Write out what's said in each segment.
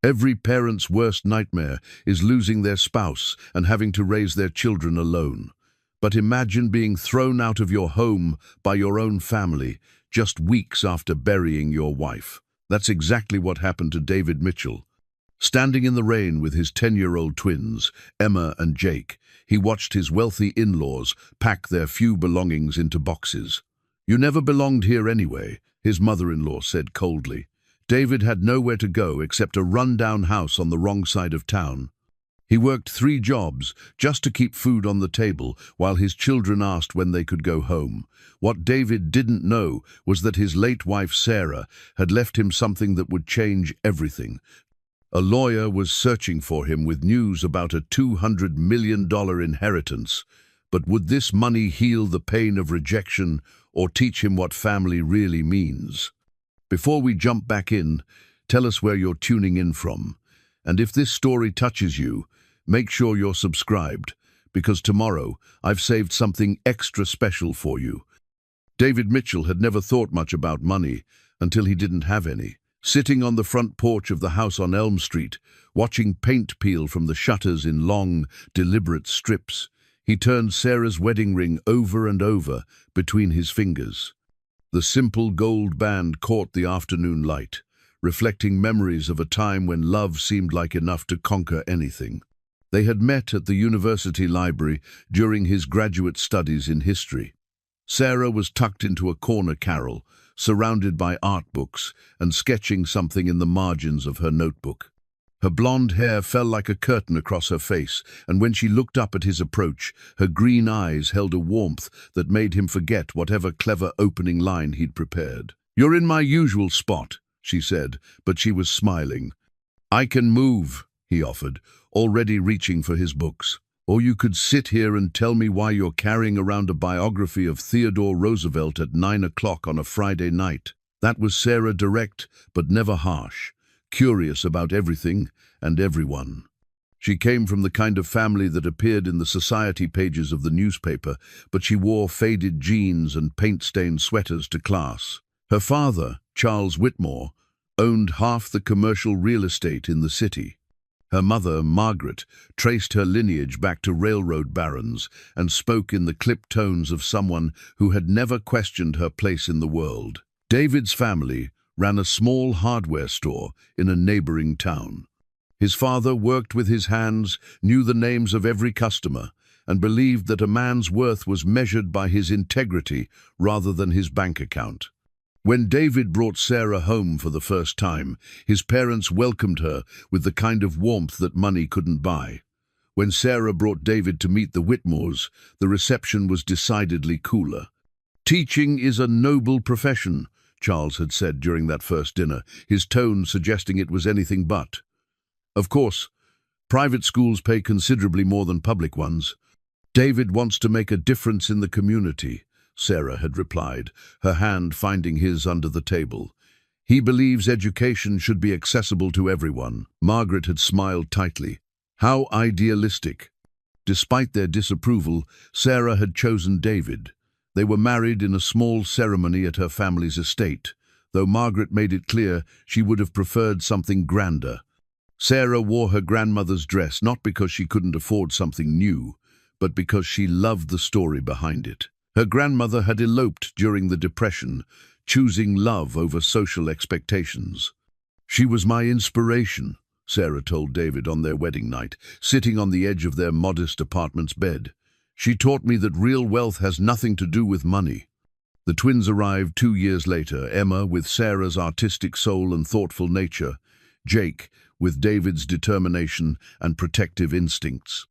Every parent's worst nightmare is losing their spouse and having to raise their children alone. But imagine being thrown out of your home by your own family just weeks after burying your wife. That's exactly what happened to David Mitchell. Standing in the rain with his 10-year-old twins, Emma and Jake, he watched his wealthy in-laws pack their few belongings into boxes. "You never belonged here anyway," his mother-in-law said coldly. David had nowhere to go except a run-down house on the wrong side of town. He worked 3 jobs just to keep food on the table while his children asked when they could go home. What David didn't know was that his late wife Sarah had left him something that would change everything. A lawyer was searching for him with news about a $200 million inheritance. But would this money heal the pain of rejection or teach him what family really means? Before we jump back in, tell us where you're tuning in from. And if this story touches you, make sure you're subscribed, because tomorrow I've saved something extra special for you. David Mitchell had never thought much about money until he didn't have any. Sitting on the front porch of the house on Elm Street, watching paint peel from the shutters in long, deliberate strips, he turned Sarah's wedding ring over and over between his fingers. The simple gold band caught the afternoon light, reflecting memories of a time when love seemed like enough to conquer anything. They had met at the university library during his graduate studies in history. Sarah was tucked into a corner carrel, surrounded by art books and sketching something in the margins of her notebook. Her blonde hair fell like a curtain across her face, and when she looked up at his approach, her green eyes held a warmth that made him forget whatever clever opening line he'd prepared. "You're in my usual spot," she said, but she was smiling. "I can move," he offered, already reaching for his books. "Or you could sit here and tell me why you're carrying around a biography of Theodore Roosevelt at 9 o'clock on a Friday night." That was Sarah, direct but never harsh, curious about everything and everyone. She came from the kind of family that appeared in the society pages of the newspaper, but she wore faded jeans and paint-stained sweaters to class. Her father, Charles Whitmore, owned half the commercial real estate in the city. Her mother, Margaret, traced her lineage back to railroad barons and spoke in the clipped tones of someone who had never questioned her place in the world. David's family ran a small hardware store in a neighboring town. His father worked with his hands, knew the names of every customer, and believed that a man's worth was measured by his integrity rather than his bank account. When David brought Sarah home for the first time, his parents welcomed her with the kind of warmth that money couldn't buy. When Sarah brought David to meet the Whitmores, the reception was decidedly cooler. "Teaching is a noble profession," Charles had said during that first dinner, his tone suggesting it was anything but. "Of course, private schools pay considerably more than public ones. David wants to make a difference in the community," Sarah had replied, her hand finding his under the table. "He believes education should be accessible to everyone." Margaret had smiled tightly. How idealistic. Despite their disapproval, Sarah had chosen David. They were married in a small ceremony at her family's estate, though Margaret made it clear she would have preferred something grander. Sarah wore her grandmother's dress not because she couldn't afford something new, but because she loved the story behind it. Her grandmother had eloped during the Depression, choosing love over social expectations. "She was my inspiration," Sarah told David on their wedding night, sitting on the edge of their modest apartment's bed. "She taught me that real wealth has nothing to do with money." The twins arrived 2 years later, Emma with Sarah's artistic soul and thoughtful nature, Jake with David's determination and protective instincts.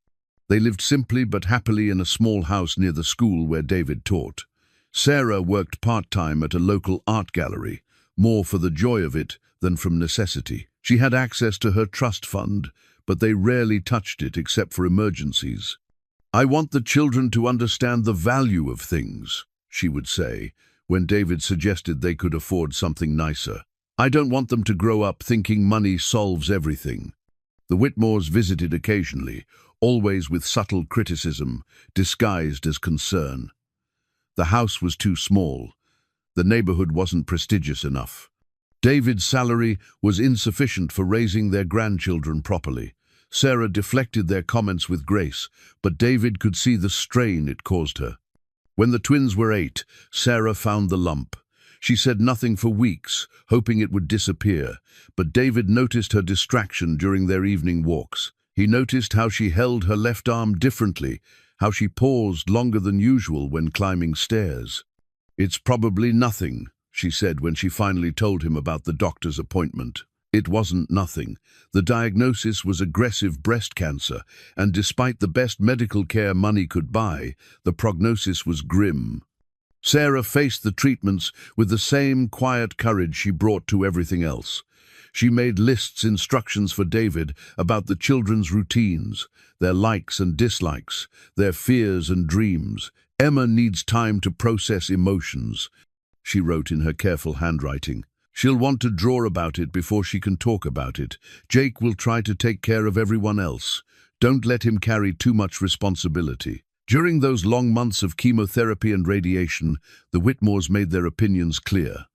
They lived simply but happily in a small house near the school where David taught. Sarah worked part-time at a local art gallery, more for the joy of it than from necessity. She had access to her trust fund, but they rarely touched it except for emergencies. "I want the children to understand the value of things," she would say, when David suggested they could afford something nicer. "I don't want them to grow up thinking money solves everything." The Whitmores visited occasionally, always with subtle criticism, disguised as concern. The house was too small. The neighborhood wasn't prestigious enough. David's salary was insufficient for raising their grandchildren properly. Sarah deflected their comments with grace, but David could see the strain it caused her. When the twins were 8, Sarah found the lump. She said nothing for weeks, hoping it would disappear, but David noticed her distraction during their evening walks. He noticed how she held her left arm differently, how she paused longer than usual when climbing stairs. "It's probably nothing," she said when she finally told him about the doctor's appointment. It wasn't nothing. The diagnosis was aggressive breast cancer, and despite the best medical care money could buy, the prognosis was grim. Sarah faced the treatments with the same quiet courage she brought to everything else. She made instructions for David about the children's routines, their likes and dislikes, their fears and dreams. "Emma needs time to process emotions," she wrote in her careful handwriting. "She'll want to draw about it before she can talk about it. Jake will try to take care of everyone else. Don't let him carry too much responsibility." During those long months of chemotherapy and radiation, the Whitmores made their opinions clear.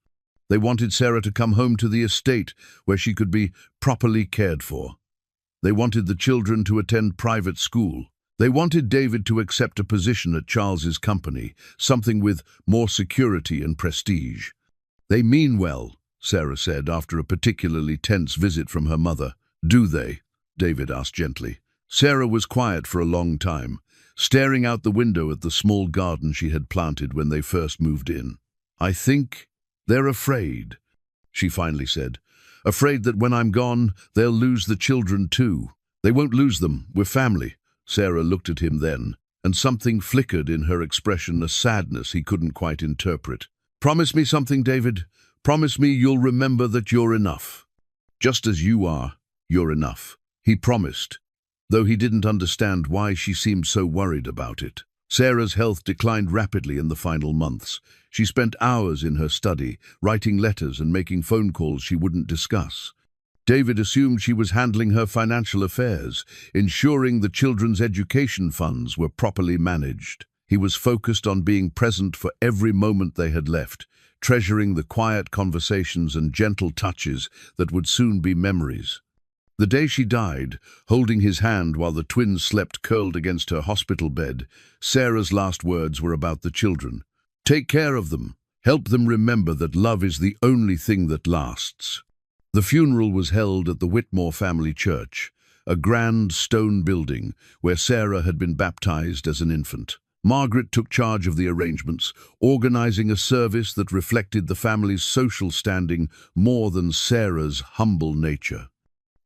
They wanted Sarah to come home to the estate where she could be properly cared for. They wanted the children to attend private school. They wanted David to accept a position at Charles's company, something with more security and prestige. "They mean well," Sarah said after a particularly tense visit from her mother. "Do they?" David asked gently. Sarah was quiet for a long time, staring out the window at the small garden she had planted when they first moved in. "I think they're afraid," she finally said. "Afraid that when I'm gone, they'll lose the children too." "They won't lose them. We're family." Sarah looked at him then, and something flickered in her expression, a sadness he couldn't quite interpret. "Promise me something, David. Promise me you'll remember that you're enough. Just as you are, you're enough." He promised, though he didn't understand why she seemed so worried about it. Sarah's health declined rapidly in the final months. She spent hours in her study, writing letters and making phone calls she wouldn't discuss. David assumed she was handling her financial affairs, ensuring the children's education funds were properly managed. He was focused on being present for every moment they had left, treasuring the quiet conversations and gentle touches that would soon be memories. The day she died, holding his hand while the twins slept curled against her hospital bed, Sarah's last words were about the children. "Take care of them. Help them remember that love is the only thing that lasts." The funeral was held at the Whitmore family church, a grand stone building where Sarah had been baptized as an infant. Margaret took charge of the arrangements, organizing a service that reflected the family's social standing more than Sarah's humble nature.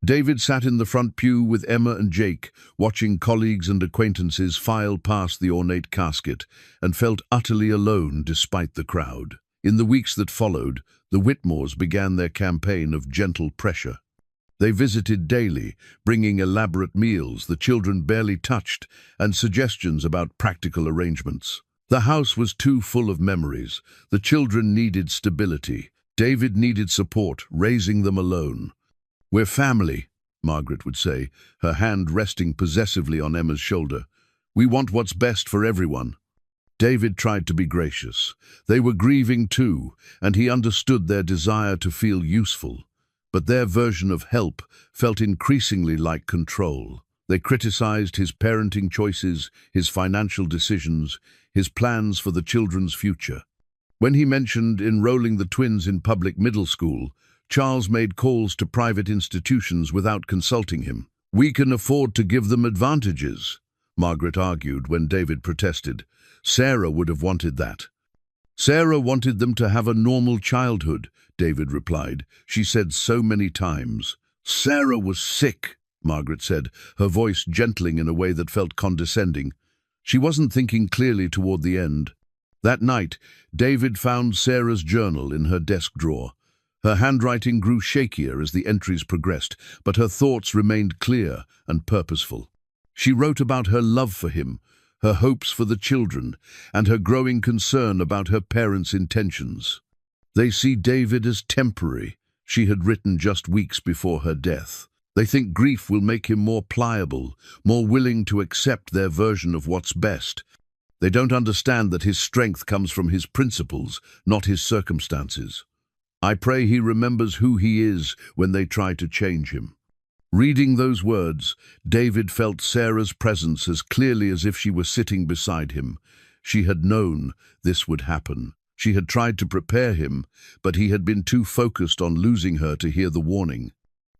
David sat in the front pew with Emma and Jake, watching colleagues and acquaintances file past the ornate casket, and felt utterly alone despite the crowd. In the weeks that followed, the Whitmores began their campaign of gentle pressure. They visited daily, bringing elaborate meals the children barely touched, and suggestions about practical arrangements. The house was too full of memories. The children needed stability. David needed support, raising them alone. "We're family," Margaret would say, her hand resting possessively on Emma's shoulder. "We want what's best for everyone." David tried to be gracious. They were grieving too, and he understood their desire to feel useful. But their version of help felt increasingly like control. They criticized his parenting choices, his financial decisions, his plans for the children's future. When he mentioned enrolling the twins in public middle school, Charles made calls to private institutions without consulting him. "We can afford to give them advantages," Margaret argued when David protested. Sarah would have wanted that. "Sarah wanted them to have a normal childhood," David replied. "She said so many times." "Sarah was sick," Margaret said, her voice gentling in a way that felt condescending. She wasn't thinking clearly toward the end. That night, David found Sarah's journal in her desk drawer. Her handwriting grew shakier as the entries progressed, but her thoughts remained clear and purposeful. She wrote about her love for him, her hopes for the children, and her growing concern about her parents' intentions. "They see David as temporary," she had written just weeks before her death. "They think grief will make him more pliable, more willing to accept their version of what's best. They don't understand that his strength comes from his principles, not his circumstances." I pray he remembers who he is when they try to change him." Reading those words, David felt Sarah's presence as clearly as if she were sitting beside him. She had known this would happen. She had tried to prepare him, but he had been too focused on losing her to hear the warning.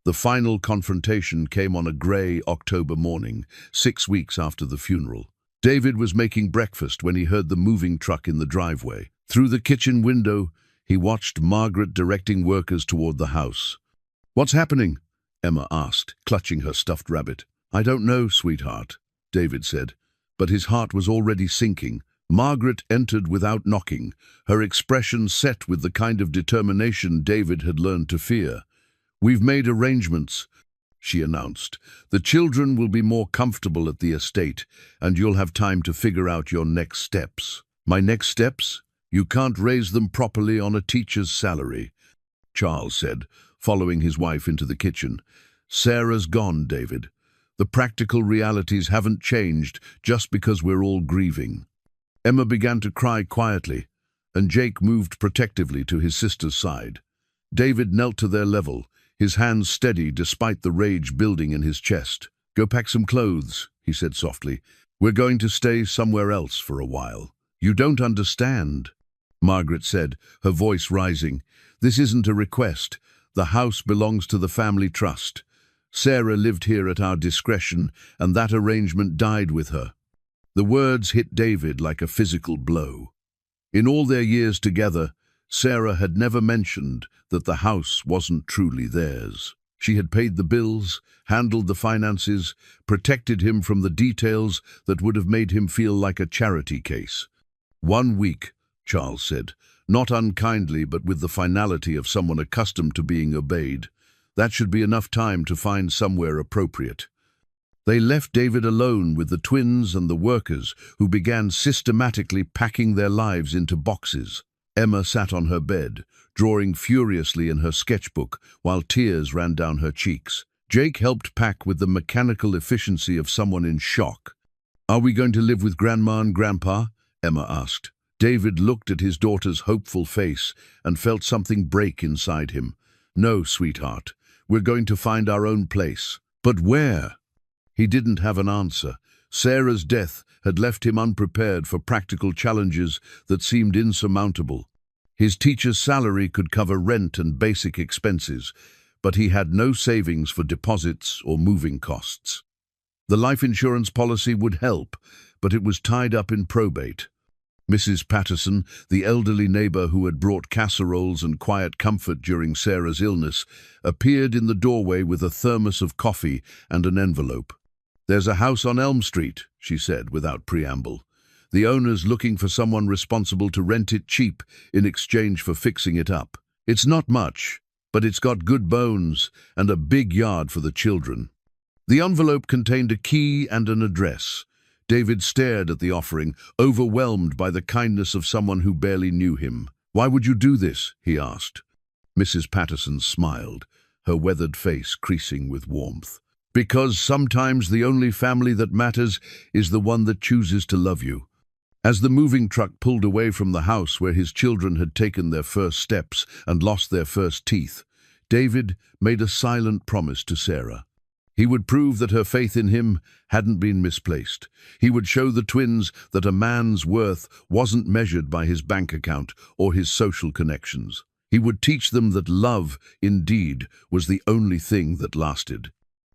The final confrontation came on a grey October morning, 6 weeks after the funeral. David was making breakfast when he heard the moving truck in the driveway. Through the kitchen window, he watched Margaret directing workers toward the house. "What's happening?" Emma asked, clutching her stuffed rabbit. "I don't know, sweetheart," David said, but his heart was already sinking. Margaret entered without knocking, her expression set with the kind of determination David had learned to fear. "We've made arrangements," she announced. "The children will be more comfortable at the estate, and you'll have time to figure out your next steps." "My next steps? You can't raise them properly on a teacher's salary," Charles said, following his wife into the kitchen. "Sarah's gone, David. The practical realities haven't changed just because we're all grieving." Emma began to cry quietly, and Jake moved protectively to his sister's side. David knelt to their level, his hands steady despite the rage building in his chest. "Go pack some clothes," he said softly. "We're going to stay somewhere else for a while." "You don't understand," Margaret said, her voice rising. "This isn't a request. The house belongs to the family trust. Sarah lived here at our discretion, and that arrangement died with her." The words hit David like a physical blow. In all their years together, Sarah had never mentioned that the house wasn't truly theirs. She had paid the bills, handled the finances, protected him from the details that would have made him feel like a charity case. "1 week," Charles said, not unkindly but with the finality of someone accustomed to being obeyed. "That should be enough time to find somewhere appropriate." They left David alone with the twins and the workers, who began systematically packing their lives into boxes. Emma sat on her bed, drawing furiously in her sketchbook while tears ran down her cheeks. Jake helped pack with the mechanical efficiency of someone in shock. "Are we going to live with Grandma and Grandpa?" Emma asked. David looked at his daughter's hopeful face and felt something break inside him. "No, sweetheart. We're going to find our own place." "But where?" He didn't have an answer. Sarah's death had left him unprepared for practical challenges that seemed insurmountable. His teacher's salary could cover rent and basic expenses, but he had no savings for deposits or moving costs. The life insurance policy would help, but it was tied up in probate. Mrs. Patterson, the elderly neighbor who had brought casseroles and quiet comfort during Sarah's illness, appeared in the doorway with a thermos of coffee and an envelope. "There's a house on Elm Street," she said without preamble. "The owner's looking for someone responsible to rent it cheap in exchange for fixing it up. It's not much, but it's got good bones and a big yard for the children." The envelope contained a key and an address. David stared at the offering, overwhelmed by the kindness of someone who barely knew him. "Why would you do this?" he asked. Mrs. Patterson smiled, her weathered face creasing with warmth. "Because sometimes the only family that matters is the one that chooses to love you." As the moving truck pulled away from the house where his children had taken their first steps and lost their first teeth, David made a silent promise to Sarah. He would prove that her faith in him hadn't been misplaced. He would show the twins that a man's worth wasn't measured by his bank account or his social connections. He would teach them that love, indeed, was the only thing that lasted.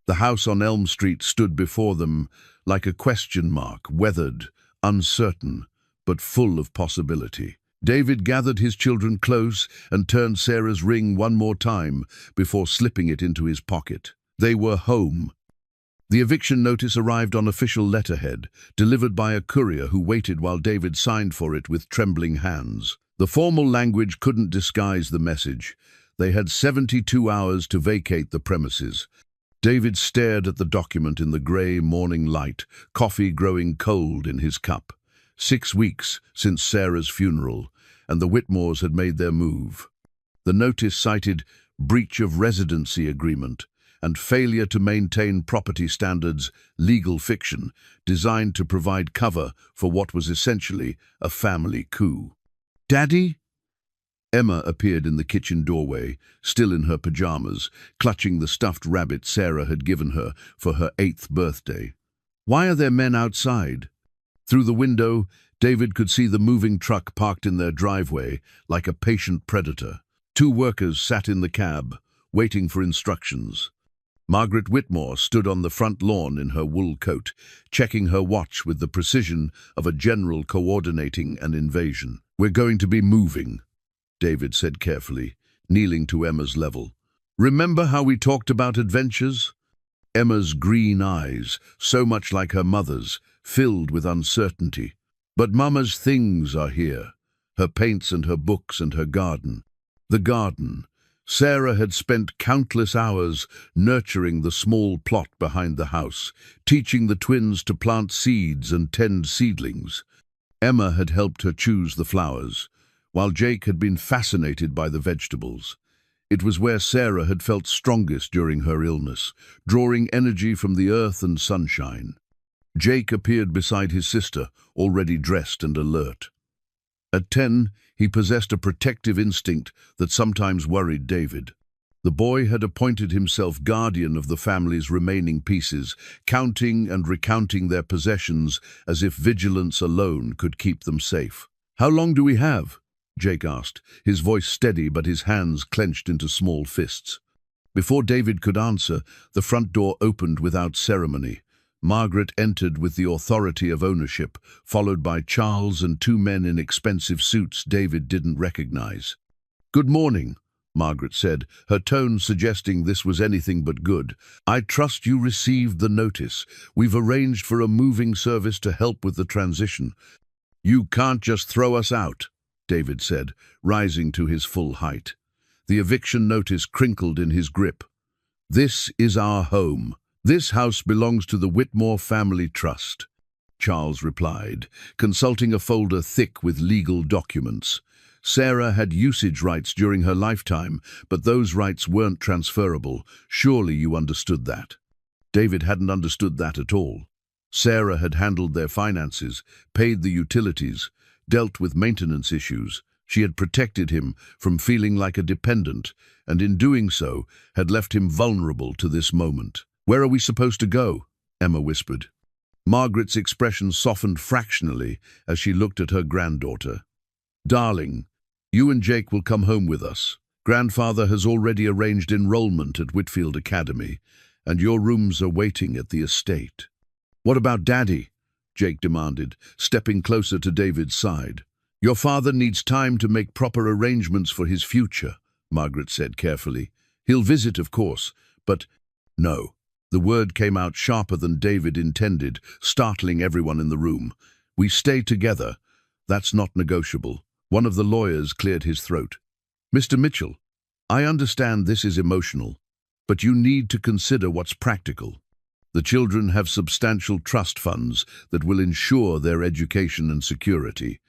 The house on Elm Street stood before them like a question mark, weathered, uncertain, but full of possibility. David gathered his children close and turned Sarah's ring one more time before slipping it into his pocket. They were home. The eviction notice arrived on official letterhead, delivered by a courier who waited while David signed for it with trembling hands. The formal language couldn't disguise the message. They had 72 hours to vacate the premises. David stared at the document in the grey morning light, coffee growing cold in his cup. 6 weeks since Sarah's funeral, and the Whitmores had made their move. The notice cited breach of residency agreement and failure to maintain property standards, legal fiction, designed to provide cover for what was essentially a family coup. "Daddy?" Emma appeared in the kitchen doorway, still in her pajamas, clutching the stuffed rabbit Sarah had given her for her 8th birthday. "Why are there men outside?" Through the window, David could see the moving truck parked in their driveway like a patient predator. 2 workers sat in the cab, waiting for instructions. Margaret Whitmore stood on the front lawn in her wool coat, checking her watch with the precision of a general coordinating an invasion. "We're going to be moving," David said carefully, kneeling to Emma's level. "Remember how we talked about adventures?" Emma's green eyes, so much like her mother's, filled with uncertainty. "But Mama's things are here, her paints and her books and her garden." The garden. Sarah had spent countless hours nurturing the small plot behind the house, teaching the twins to plant seeds and tend seedlings. Emma had helped her choose the flowers, while Jake had been fascinated by the vegetables. It was where Sarah had felt strongest during her illness, drawing energy from the earth and sunshine. Jake appeared beside his sister, already dressed and alert. At 10, he possessed a protective instinct that sometimes worried David. The boy had appointed himself guardian of the family's remaining pieces, counting and recounting their possessions as if vigilance alone could keep them safe. "How long do we have?" Jake asked, his voice steady but his hands clenched into small fists. Before David could answer, the front door opened without ceremony. Margaret entered with the authority of ownership, followed by Charles and 2 men in expensive suits David didn't recognize. "Good morning," Margaret said, her tone suggesting this was anything but good. "I trust you received the notice. We've arranged for a moving service to help with the transition." "You can't just throw us out," David said, rising to his full height. The eviction notice crinkled in his grip. "This is our home. This house belongs to the Whitmore Family Trust," Charles replied, consulting a folder thick with legal documents. Sarah had usage rights during her lifetime, but those rights weren't transferable. Surely you understood that. David hadn't understood that at all. Sarah had handled their finances, paid the utilities, dealt with maintenance issues. She had protected him from feeling like a dependent, and in doing so, had left him vulnerable to this moment. "Where are we supposed to go?" Emma whispered. Margaret's expression softened fractionally as she looked at her granddaughter. "Darling, you and Jake will come home with us. Grandfather has already arranged enrollment at Whitfield Academy, and your rooms are waiting at the estate." "What about Daddy?" Jake demanded, stepping closer to David's side. "Your father needs time to make proper arrangements for his future," Margaret said carefully. "He'll visit, of course, but—" "No." The word came out sharper than David intended, startling everyone in the room. "We stay together. That's not negotiable." One of the lawyers cleared his throat. "Mr. Mitchell, I understand this is emotional, but you need to consider what's practical. The children have substantial trust funds that will ensure their education and security.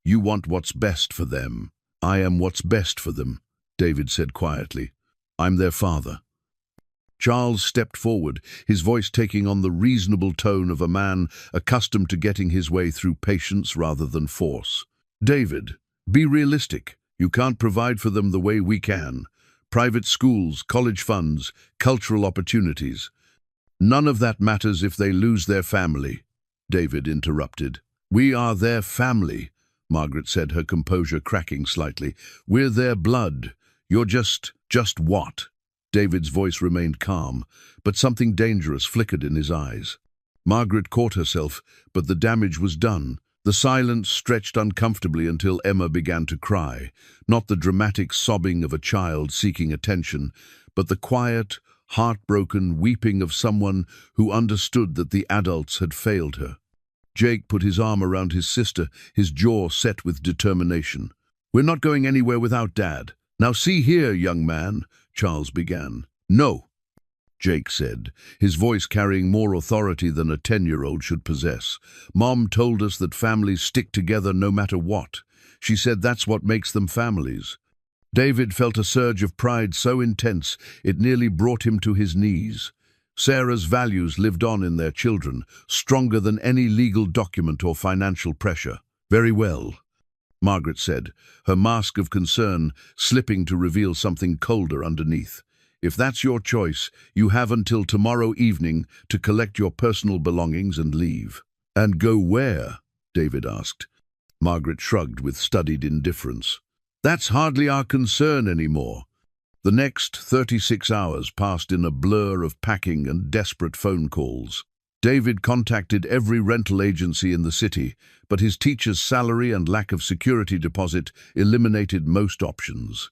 You want what's best for them." "I am what's best for them," David said quietly. "I'm their father." Charles stepped forward, his voice taking on the reasonable tone of a man accustomed to getting his way through patience rather than force. "David, be realistic. You can't provide for them the way we can. Private schools, college funds, cultural opportunities. None of that matters if they lose their family," David interrupted. "We are their family," Margaret said, her composure cracking slightly. "We're their blood. You're just what?" David's voice remained calm, but something dangerous flickered in his eyes. Margaret caught herself, but the damage was done. The silence stretched uncomfortably until Emma began to cry, not the dramatic sobbing of a child seeking attention, but the quiet, heartbroken weeping of someone who understood that the adults had failed her. Jake put his arm around his sister, his jaw set with determination. "We're not going anywhere without Dad. Now see here, young man," Charles began. "No," Jake said, his voice carrying more authority than a 10-year-old should possess. "Mom told us that families stick together no matter what. She said that's what makes them families." David felt a surge of pride so intense it nearly brought him to his knees. Sarah's values lived on in their children, stronger than any legal document or financial pressure. "Very well," Margaret said, her mask of concern slipping to reveal something colder underneath. If that's your choice, you have until tomorrow evening to collect your personal belongings and leave. And go where? David asked. Margaret shrugged with studied indifference. That's hardly our concern anymore. The next 36 hours passed in a blur of packing and desperate phone calls. David contacted every rental agency in the city, but his teacher's salary and lack of security deposit eliminated most options.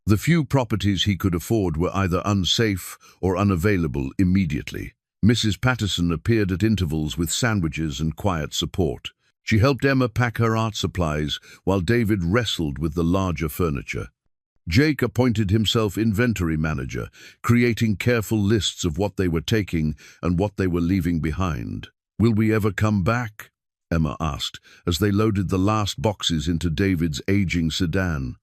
The few properties he could afford were either unsafe or unavailable immediately. Mrs. Patterson appeared at intervals with sandwiches and quiet support. She helped Emma pack her art supplies while David wrestled with the larger furniture. Jake appointed himself inventory manager, creating careful lists of what they were taking and what they were leaving behind. "Will we ever come back?" Emma asked, as they loaded the last boxes into David's aging sedan.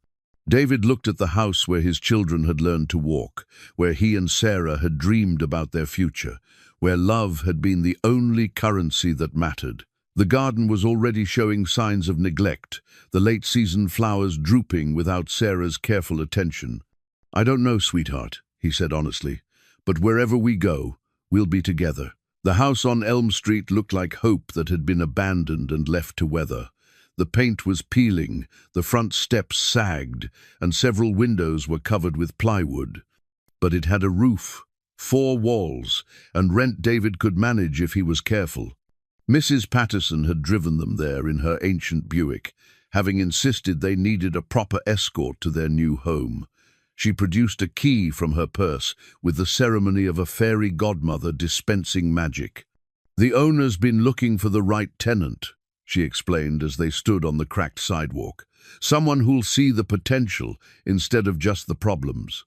David looked at the house where his children had learned to walk, where he and Sarah had dreamed about their future, where love had been the only currency that mattered. The garden was already showing signs of neglect, the late-season flowers drooping without Sarah's careful attention. "I don't know, sweetheart," he said honestly, "but wherever we go, we'll be together." The house on Elm Street looked like hope that had been abandoned and left to weather. The paint was peeling, the front steps sagged, and several windows were covered with plywood. But it had a roof, 4 walls, and rent David could manage if he was careful. Mrs. Patterson had driven them there in her ancient Buick, having insisted they needed a proper escort to their new home. She produced a key from her purse with the ceremony of a fairy godmother dispensing magic. "The owner's been looking for the right tenant," she explained as they stood on the cracked sidewalk. "Someone who'll see the potential instead of just the problems."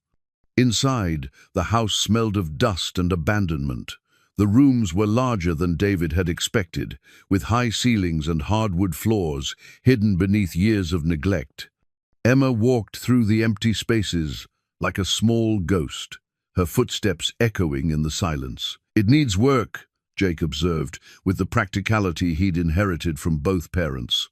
Inside, the house smelled of dust and abandonment. The rooms were larger than David had expected, with high ceilings and hardwood floors hidden beneath years of neglect. Emma walked through the empty spaces like a small ghost, her footsteps echoing in the silence. "It needs work," Jake observed, with the practicality he'd inherited from both parents.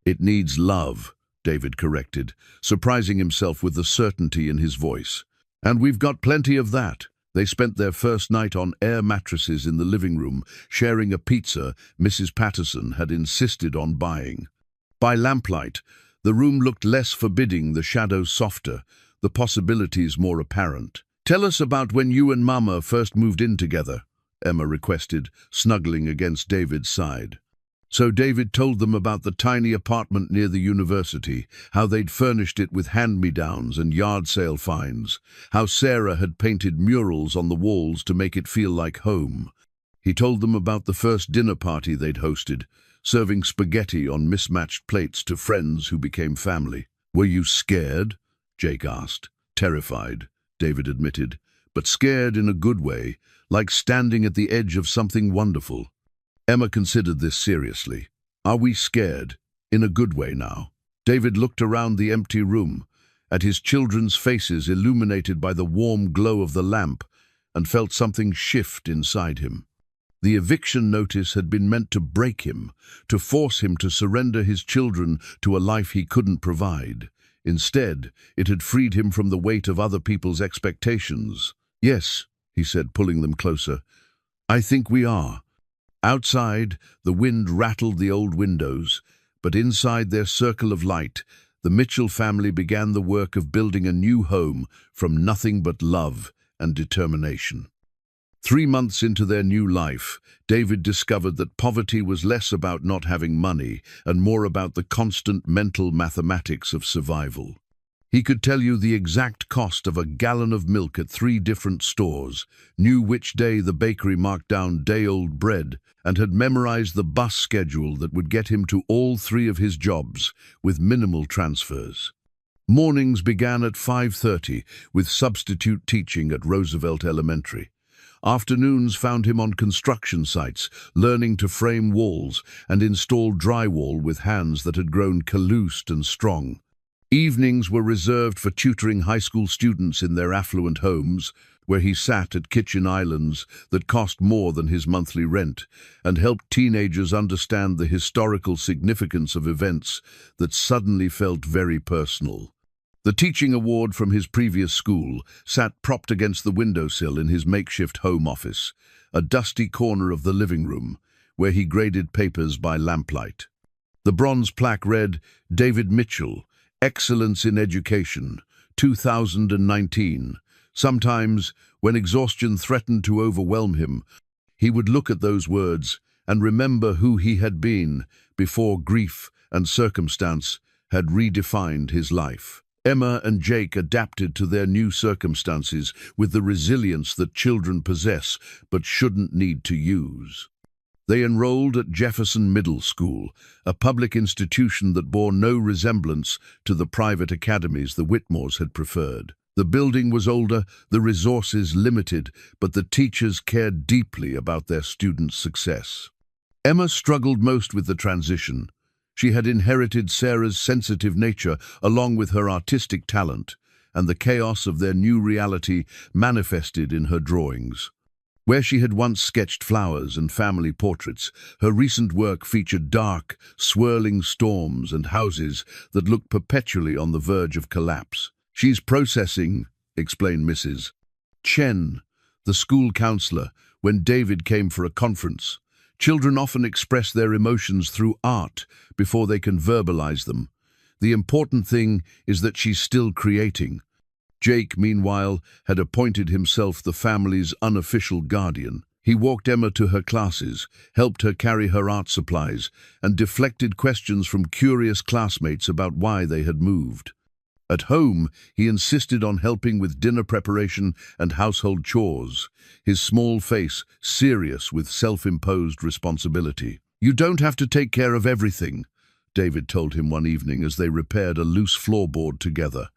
"It needs love," David corrected, surprising himself with the certainty in his voice. "And we've got plenty of that." They spent their first night on air mattresses in the living room, sharing a pizza Mrs. Patterson had insisted on buying. By lamplight, the room looked less forbidding, the shadows softer, the possibilities more apparent. "Tell us about when you and Mama first moved in together," Emma requested, snuggling against David's side. So David told them about the tiny apartment near the university, how they'd furnished it with hand-me-downs and yard sale finds, how Sarah had painted murals on the walls to make it feel like home. He told them about the first dinner party they'd hosted, serving spaghetti on mismatched plates to friends who became family. "Were you scared?" Jake asked. "Terrified," David admitted, "but scared in a good way, like standing at the edge of something wonderful." Emma considered this seriously. "Are we scared? In a good way now?" David looked around the empty room, at his children's faces illuminated by the warm glow of the lamp, and felt something shift inside him. The eviction notice had been meant to break him, to force him to surrender his children to a life he couldn't provide. Instead, it had freed him from the weight of other people's expectations. "Yes," he said, pulling them closer, "I think we are." Outside, the wind rattled the old windows, but inside their circle of light, the Mitchell family began the work of building a new home from nothing but love and determination. 3 months into their new life, David discovered that poverty was less about not having money and more about the constant mental mathematics of survival. He could tell you the exact cost of a gallon of milk at 3 different stores, knew which day the bakery marked down day-old bread, and had memorized the bus schedule that would get him to all 3 of his jobs, with minimal transfers. Mornings began at 5:30, with substitute teaching at Roosevelt Elementary. Afternoons found him on construction sites, learning to frame walls and install drywall with hands that had grown calloused and strong. Evenings were reserved for tutoring high school students in their affluent homes, where he sat at kitchen islands that cost more than his monthly rent and helped teenagers understand the historical significance of events that suddenly felt very personal. The teaching award from his previous school sat propped against the windowsill in his makeshift home office, a dusty corner of the living room, where he graded papers by lamplight. The bronze plaque read, "David Mitchell, Excellence in Education, 2019. Sometimes, when exhaustion threatened to overwhelm him, he would look at those words and remember who he had been before grief and circumstance had redefined his life. Emma and Jake adapted to their new circumstances with the resilience that children possess but shouldn't need to use. They enrolled at Jefferson Middle School, a public institution that bore no resemblance to the private academies the Whitmores had preferred. The building was older, the resources limited, but the teachers cared deeply about their students' success. Emma struggled most with the transition. She had inherited Sarah's sensitive nature along with her artistic talent, and the chaos of their new reality manifested in her drawings. Where she had once sketched flowers and family portraits, her recent work featured dark, swirling storms and houses that looked perpetually on the verge of collapse. "She's processing," explained Mrs. Chen, the school counselor, when David came for a conference. "Children often express their emotions through art before they can verbalize them. The important thing is that she's still creating." Jake, meanwhile, had appointed himself the family's unofficial guardian. He walked Emma to her classes, helped her carry her art supplies, and deflected questions from curious classmates about why they had moved. At home, he insisted on helping with dinner preparation and household chores, his small face serious with self-imposed responsibility. "You don't have to take care of everything," David told him one evening as they repaired a loose floorboard together.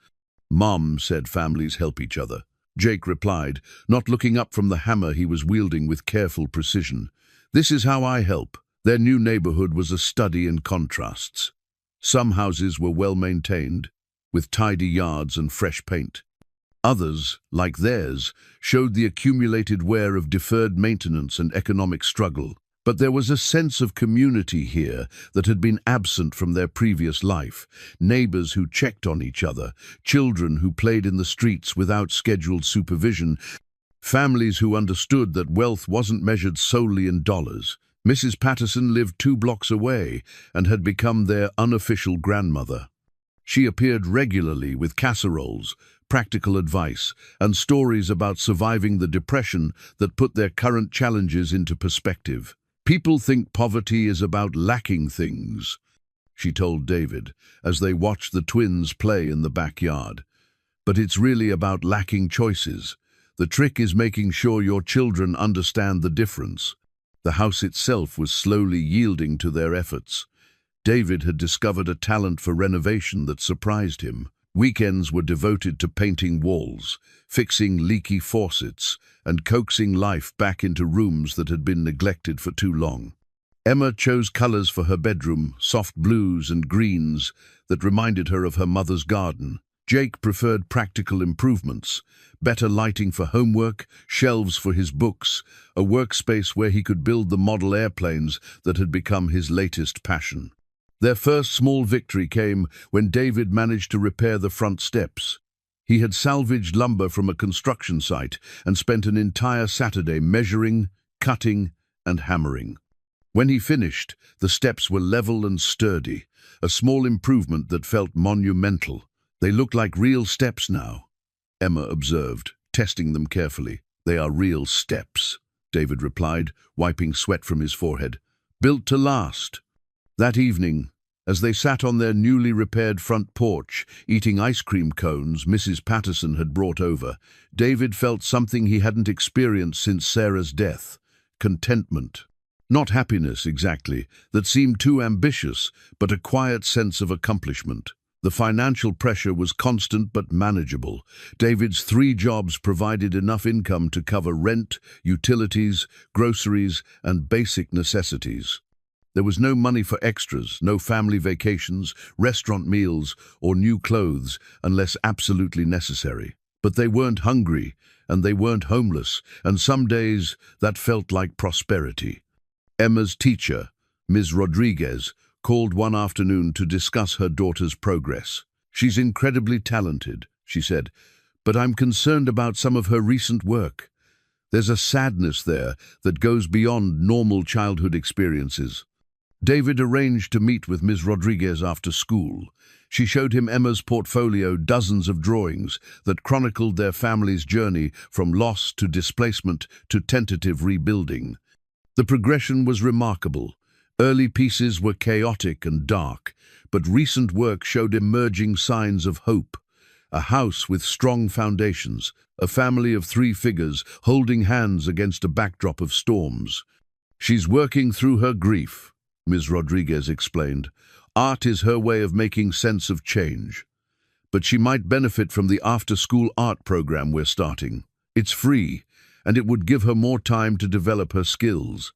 "Mom said families help each other," Jake replied, not looking up from the hammer he was wielding with careful precision. "This is how I help." Their new neighborhood was a study in contrasts. Some houses were well maintained, with tidy yards and fresh paint. Others, like theirs, showed the accumulated wear of deferred maintenance and economic struggle. But there was a sense of community here that had been absent from their previous life. Neighbors who checked on each other, children who played in the streets without scheduled supervision, families who understood that wealth wasn't measured solely in dollars. Mrs. Patterson lived 2 blocks away and had become their unofficial grandmother. She appeared regularly with casseroles, practical advice, and stories about surviving the depression that put their current challenges into perspective. "People think poverty is about lacking things," she told David, as they watched the twins play in the backyard. "But it's really about lacking choices. The trick is making sure your children understand the difference." The house itself was slowly yielding to their efforts. David had discovered a talent for renovation that surprised him. Weekends were devoted to painting walls, fixing leaky faucets, and coaxing life back into rooms that had been neglected for too long. Emma chose colors for her bedroom, soft blues and greens that reminded her of her mother's garden. Jake preferred practical improvements, better lighting for homework, shelves for his books, a workspace where he could build the model airplanes that had become his latest passion. Their first small victory came when David managed to repair the front steps. He had salvaged lumber from a construction site and spent an entire Saturday measuring, cutting, and hammering. When he finished, the steps were level and sturdy, a small improvement that felt monumental. "They look like real steps now," Emma observed, testing them carefully. "They are real steps," David replied, wiping sweat from his forehead. "Built to last." That evening, as they sat on their newly repaired front porch, eating ice cream cones Mrs. Patterson had brought over, David felt something he hadn't experienced since Sarah's death: contentment. Not happiness, exactly, that seemed too ambitious, but a quiet sense of accomplishment. The financial pressure was constant but manageable. David's 3 jobs provided enough income to cover rent, utilities, groceries, and basic necessities. There was no money for extras, no family vacations, restaurant meals, or new clothes unless absolutely necessary. But they weren't hungry, and they weren't homeless, and some days that felt like prosperity. Emma's teacher, Ms. Rodriguez, called one afternoon to discuss her daughter's progress. "She's incredibly talented," she said, "but I'm concerned about some of her recent work. There's a sadness there that goes beyond normal childhood experiences." David arranged to meet with Ms. Rodriguez after school. She showed him Emma's portfolio, dozens of drawings that chronicled their family's journey from loss to displacement to tentative rebuilding. The progression was remarkable. Early pieces were chaotic and dark, but recent work showed emerging signs of hope. A house with strong foundations, a family of 3 figures holding hands against a backdrop of storms. "She's working through her grief," Ms. Rodriguez explained. "Art is her way of making sense of change. But she might benefit from the after-school art program we're starting. It's free, and it would give her more time to develop her skills."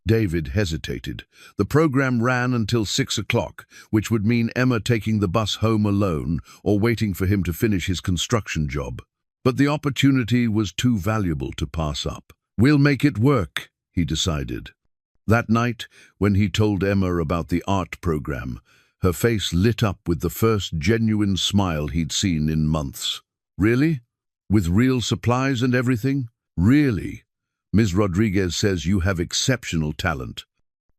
David hesitated. The program ran until 6 o'clock, which would mean Emma taking the bus home alone or waiting for him to finish his construction job. But the opportunity was too valuable to pass up. "We'll make it work," he decided. That night, when he told Emma about the art program, her face lit up with the first genuine smile he'd seen in months. "Really? With real supplies and everything?" "Really? Ms. Rodriguez says you have exceptional talent."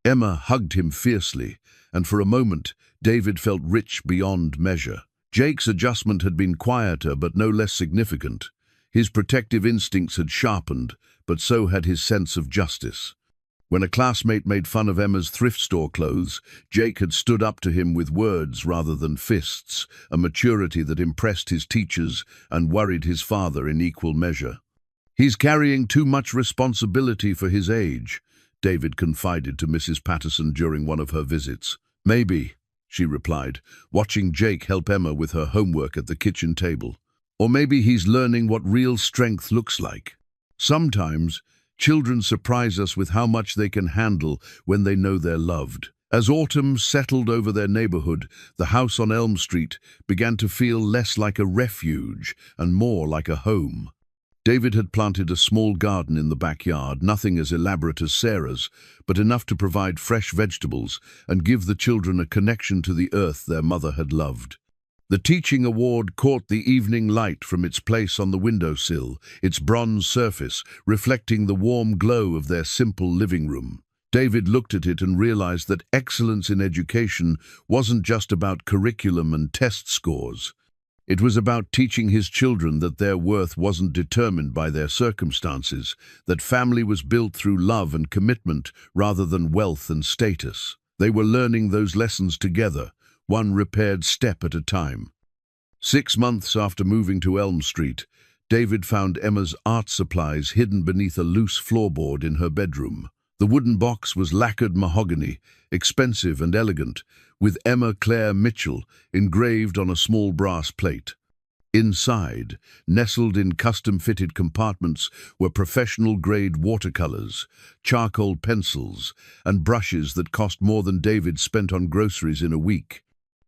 Emma hugged him fiercely, and for a moment, David felt rich beyond measure. Jake's adjustment had been quieter but no less significant. His protective instincts had sharpened, but so had his sense of justice. When a classmate made fun of Emma's thrift store clothes, Jake had stood up to him with words rather than fists, a maturity that impressed his teachers and worried his father in equal measure. "He's carrying too much responsibility for his age," David confided to Mrs. Patterson during one of her visits. "Maybe," she replied, watching Jake help Emma with her homework at the kitchen table. "Or maybe he's learning what real strength looks like." Sometimes, children surprise us with how much they can handle when they know they're loved. As autumn settled over their neighborhood, the house on Elm Street began to feel less like a refuge and more like a home. David had planted a small garden in the backyard, nothing as elaborate as Sarah's, but enough to provide fresh vegetables and give the children a connection to the earth their mother had loved. The teaching award caught the evening light from its place on the windowsill, its bronze surface reflecting the warm glow of their simple living room. David looked at it and realized that excellence in education wasn't just about curriculum and test scores. It was about teaching his children that their worth wasn't determined by their circumstances, that family was built through love and commitment rather than wealth and status. They were learning those lessons together, one repaired step at a time. 6 months after moving to Elm Street, David found Emma's art supplies hidden beneath a loose floorboard in her bedroom. The wooden box was lacquered mahogany, expensive and elegant, with Emma Claire Mitchell engraved on a small brass plate. Inside, nestled in custom-fitted compartments, were professional-grade watercolors, charcoal pencils, and brushes that cost more than David spent on groceries in a week.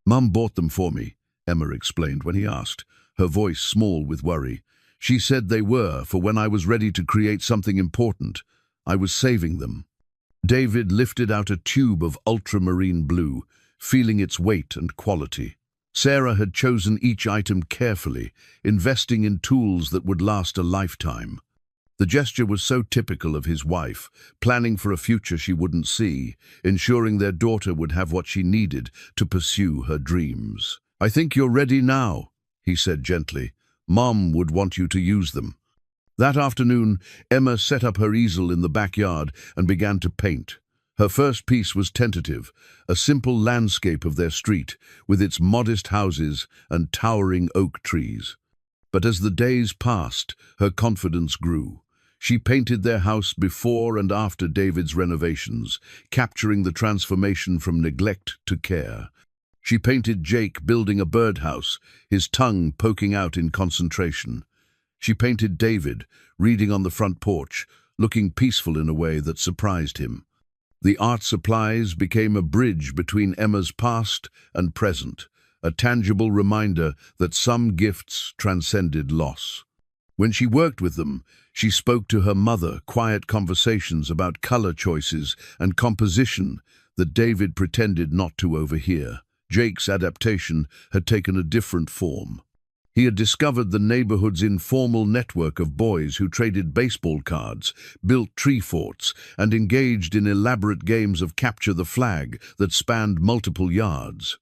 "Mum bought them for me," Emma explained when he asked, her voice small with worry. "She said they were for when I was ready to create something important. I was saving them." David lifted out a tube of ultramarine blue, feeling its weight and quality. Sarah had chosen each item carefully, investing in tools that would last a lifetime. The gesture was so typical of his wife, planning for a future she wouldn't see, ensuring their daughter would have what she needed to pursue her dreams. "I think you're ready now," he said gently. "Mom would want you to use them." That afternoon, Emma set up her easel in the backyard and began to paint. Her first piece was tentative, a simple landscape of their street, with its modest houses and towering oak trees. But as the days passed, her confidence grew. She painted their house before and after David's renovations, capturing the transformation from neglect to care. She painted Jake building a birdhouse, his tongue poking out in concentration. She painted David, reading on the front porch, looking peaceful in a way that surprised him. The art supplies became a bridge between Emma's past and present, a tangible reminder that some gifts transcended loss. When she worked with them, she spoke to her mother, quiet conversations about color choices and composition that David pretended not to overhear. Jake's adaptation had taken a different form. He had discovered the neighborhood's informal network of boys who traded baseball cards, built tree forts, and engaged in elaborate games of capture the flag that spanned multiple yards.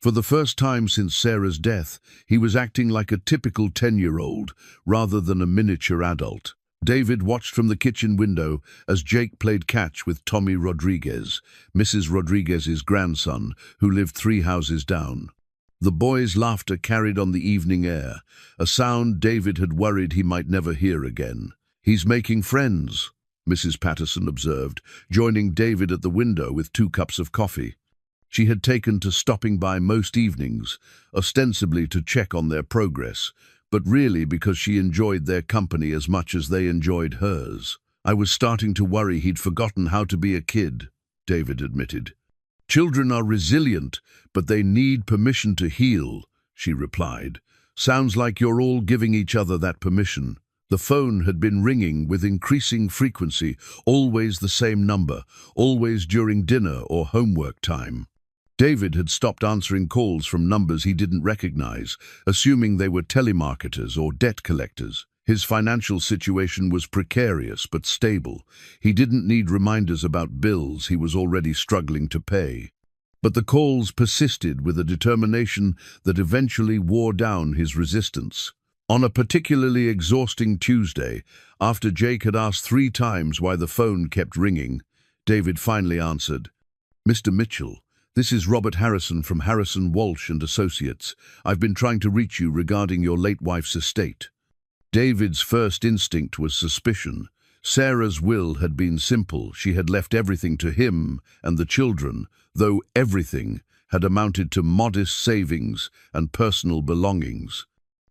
For the first time since Sarah's death, he was acting like a typical 10-year-old rather than a miniature adult. David watched from the kitchen window as Jake played catch with Tommy Rodriguez, Mrs. Rodriguez's grandson, who lived 3 houses down. The boys' laughter carried on the evening air, a sound David had worried he might never hear again. "He's making friends," Mrs. Patterson observed, joining David at the window with 2 cups of coffee. She had taken to stopping by most evenings, ostensibly to check on their progress, but really because she enjoyed their company as much as they enjoyed hers. "I was starting to worry he'd forgotten how to be a kid," David admitted. "Children are resilient, but they need permission to heal," she replied. "Sounds like you're all giving each other that permission." The phone had been ringing with increasing frequency, always the same number, always during dinner or homework time. David had stopped answering calls from numbers he didn't recognize, assuming they were telemarketers or debt collectors. His financial situation was precarious but stable. He didn't need reminders about bills he was already struggling to pay. But the calls persisted with a determination that eventually wore down his resistance. On a particularly exhausting Tuesday, after Jake had asked 3 times why the phone kept ringing, David finally answered, "Mr. Mitchell, this is Robert Harrison from Harrison, Walsh and Associates. I've been trying to reach you regarding your late wife's estate." David's first instinct was suspicion. Sarah's will had been simple. She had left everything to him and the children, though everything had amounted to modest savings and personal belongings.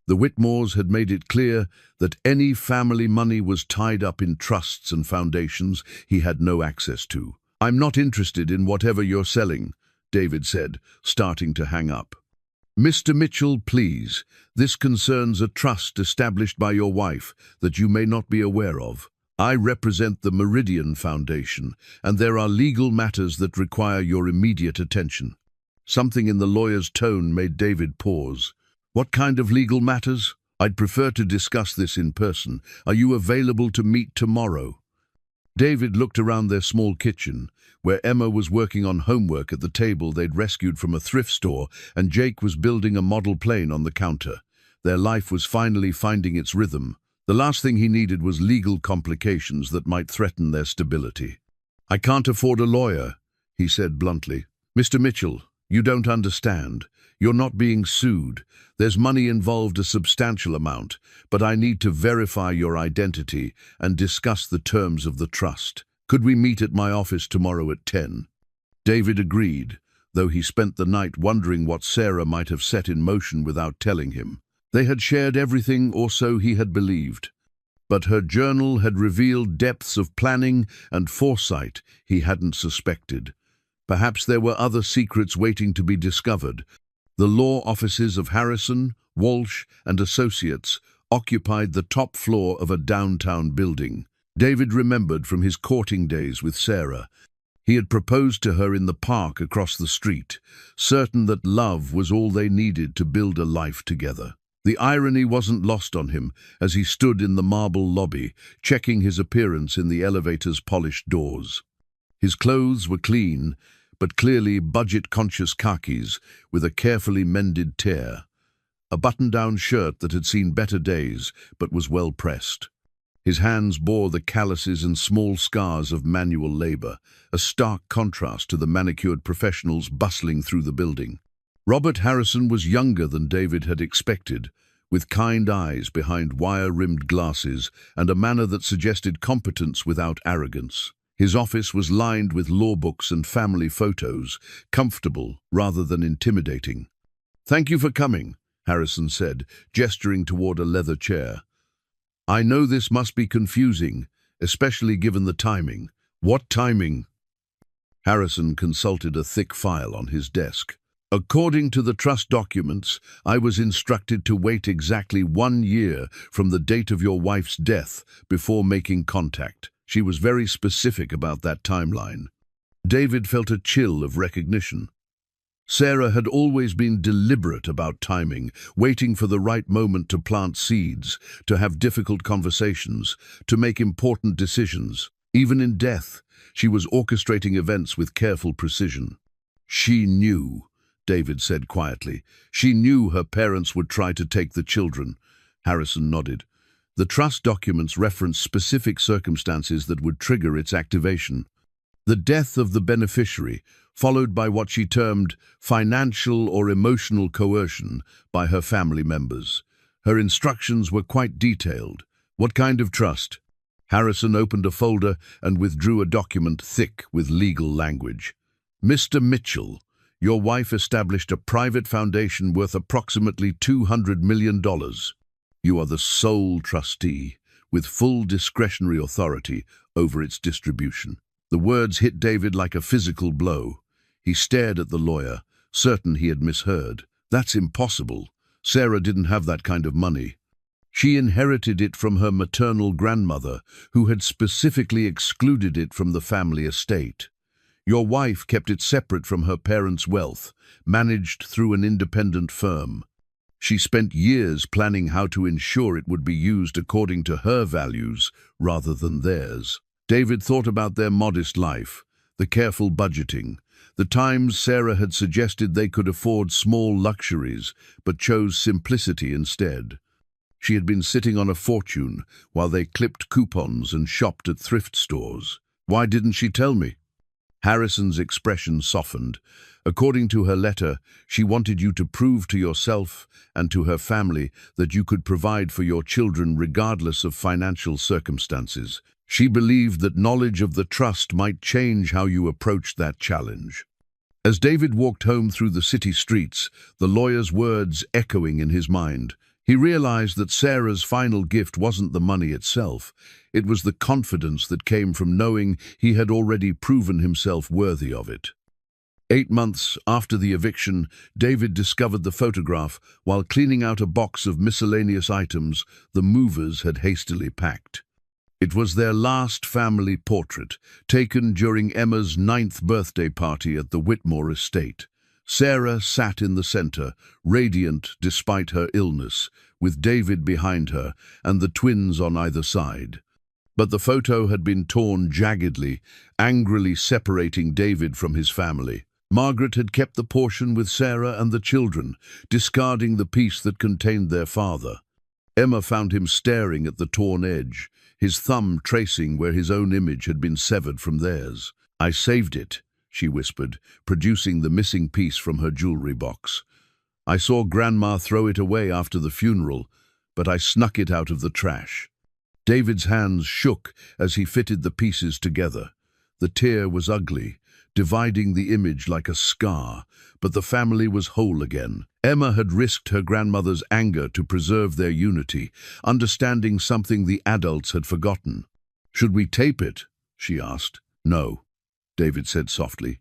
The Whitmores had made it clear that any family money was tied up in trusts and foundations he had no access to. "I'm not interested in whatever you're selling," David said, starting to hang up. "Mr. Mitchell, please, this concerns a trust established by your wife that you may not be aware of. I represent the Meridian Foundation, and there are legal matters that require your immediate attention." Something in the lawyer's tone made David pause. "What kind of legal matters? I'd prefer to discuss this in person. Are you available to meet tomorrow?" David looked around their small kitchen, where Emma was working on homework at the table they'd rescued from a thrift store, and Jake was building a model plane on the counter. Their life was finally finding its rhythm. The last thing he needed was legal complications that might threaten their stability. "I can't afford a lawyer," he said bluntly. "Mr. Mitchell, you don't understand. You're not being sued. There's money involved, a substantial amount, but I need to verify your identity and discuss the terms of the trust. Could we meet at my office tomorrow at 10? David agreed, though he spent the night wondering what Sarah might have set in motion without telling him. They had shared everything, or so he had believed. But her journal had revealed depths of planning and foresight he hadn't suspected. Perhaps there were other secrets waiting to be discovered. The law offices of Harrison, Walsh and Associates occupied the top floor of a downtown building. David remembered from his courting days with Sarah. He had proposed to her in the park across the street, certain that love was all they needed to build a life together. The irony wasn't lost on him as he stood in the marble lobby, checking his appearance in the elevator's polished doors. His clothes were clean, but clearly budget-conscious khakis with a carefully mended tear. A button-down shirt that had seen better days but was well pressed. His hands bore the calluses and small scars of manual labor, a stark contrast to the manicured professionals bustling through the building. Robert Harrison was younger than David had expected, with kind eyes behind wire-rimmed glasses and a manner that suggested competence without arrogance. His office was lined with law books and family photos, comfortable rather than intimidating. "Thank you for coming," Harrison said, gesturing toward a leather chair. "I know this must be confusing, especially given the timing." "What timing?" Harrison consulted a thick file on his desk. According to the trust documents, I was instructed to wait exactly 1 year from the date of your wife's death before making contact. She was very specific about that timeline. David felt a chill of recognition. Sarah had always been deliberate about timing, waiting for the right moment to plant seeds, to have difficult conversations, to make important decisions. Even in death, she was orchestrating events with careful precision. She knew, David said quietly. She knew her parents would try to take the children. Harrison nodded. The trust documents referenced specific circumstances that would trigger its activation. The death of the beneficiary, followed by what she termed financial or emotional coercion by her family members. Her instructions were quite detailed. What kind of trust? Harrison opened a folder and withdrew a document thick with legal language. Mr. Mitchell, your wife established a private foundation worth approximately $200 million. You are the sole trustee, with full discretionary authority over its distribution. The words hit David like a physical blow. He stared at the lawyer, certain he had misheard. That's impossible. Sarah didn't have that kind of money. She inherited it from her maternal grandmother, who had specifically excluded it from the family estate. Your wife kept it separate from her parents' wealth, managed through an independent firm. She spent years planning how to ensure it would be used according to her values rather than theirs. David thought about their modest life, the careful budgeting, the times Sarah had suggested they could afford small luxuries, but chose simplicity instead. She had been sitting on a fortune while they clipped coupons and shopped at thrift stores. Why didn't she tell me? Harrison's expression softened. According to her letter, she wanted you to prove to yourself and to her family that you could provide for your children regardless of financial circumstances. She believed that knowledge of the trust might change how you approached that challenge. As David walked home through the city streets, the lawyer's words echoing in his mind, he realized that Sarah's final gift wasn't the money itself. It was the confidence that came from knowing he had already proven himself worthy of it. 8 months after the eviction, David discovered the photograph while cleaning out a box of miscellaneous items the movers had hastily packed. It was their last family portrait, taken during Emma's 9th birthday party at the Whitmore estate. Sarah sat in the center, radiant despite her illness, with David behind her and the twins on either side. But the photo had been torn jaggedly, angrily separating David from his family. Margaret had kept the portion with Sarah and the children, discarding the piece that contained their father. Emma found him staring at the torn edge, his thumb tracing where his own image had been severed from theirs. "I saved it," she whispered, producing the missing piece from her jewelry box. "I saw Grandma throw it away after the funeral, but I snuck it out of the trash." David's hands shook as he fitted the pieces together. The tear was ugly, dividing the image like a scar, but the family was whole again. Emma had risked her grandmother's anger to preserve their unity, understanding something the adults had forgotten. "Should we tape it?" she asked. "No," David said softly.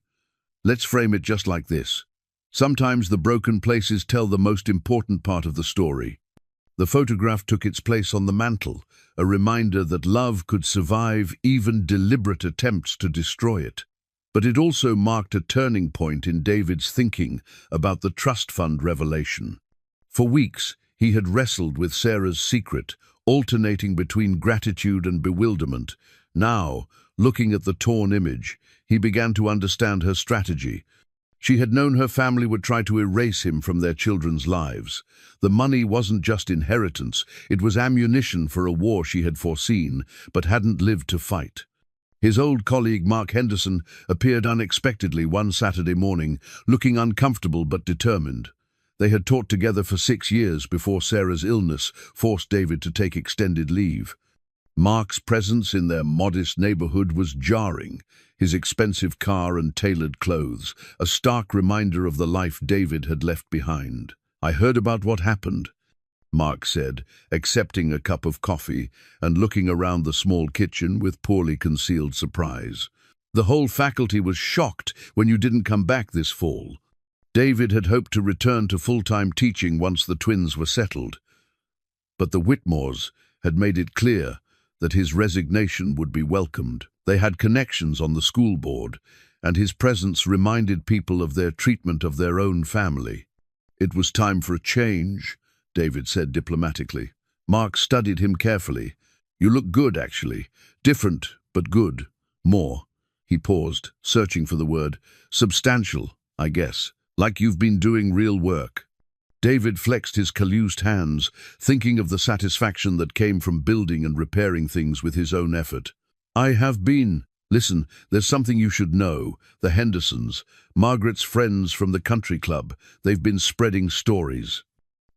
"Let's frame it just like this. Sometimes the broken places tell the most important part of the story." The photograph took its place on the mantel, a reminder that love could survive even deliberate attempts to destroy it. But it also marked a turning point in David's thinking about the trust fund revelation. For weeks, he had wrestled with Sarah's secret, alternating between gratitude and bewilderment. Now, looking at the torn image, he began to understand her strategy. She had known her family would try to erase him from their children's lives. The money wasn't just inheritance, it was ammunition for a war she had foreseen, but hadn't lived to fight. His old colleague Mark Henderson appeared unexpectedly one Saturday morning, looking uncomfortable but determined. They had taught together for 6 years before Sarah's illness forced David to take extended leave. Mark's presence in their modest neighborhood was jarring, his expensive car and tailored clothes, a stark reminder of the life David had left behind. "I heard about what happened," Mark said, accepting a cup of coffee and looking around the small kitchen with poorly concealed surprise. The whole faculty was shocked when you didn't come back this fall. David had hoped to return to full-time teaching once the twins were settled. But the Whitmores had made it clear that his resignation would be welcomed. They had connections on the school board, and his presence reminded people of their treatment of their own family. "It was time for a change," David said diplomatically. Mark studied him carefully. "You look good, actually. Different, but good. More." He paused, searching for the word. "Substantial, I guess. Like you've been doing real work." David flexed his calloused hands, thinking of the satisfaction that came from building and repairing things with his own effort. "I have been. Listen, there's something you should know. The Hendersons, Margaret's friends from the country club, they've been spreading stories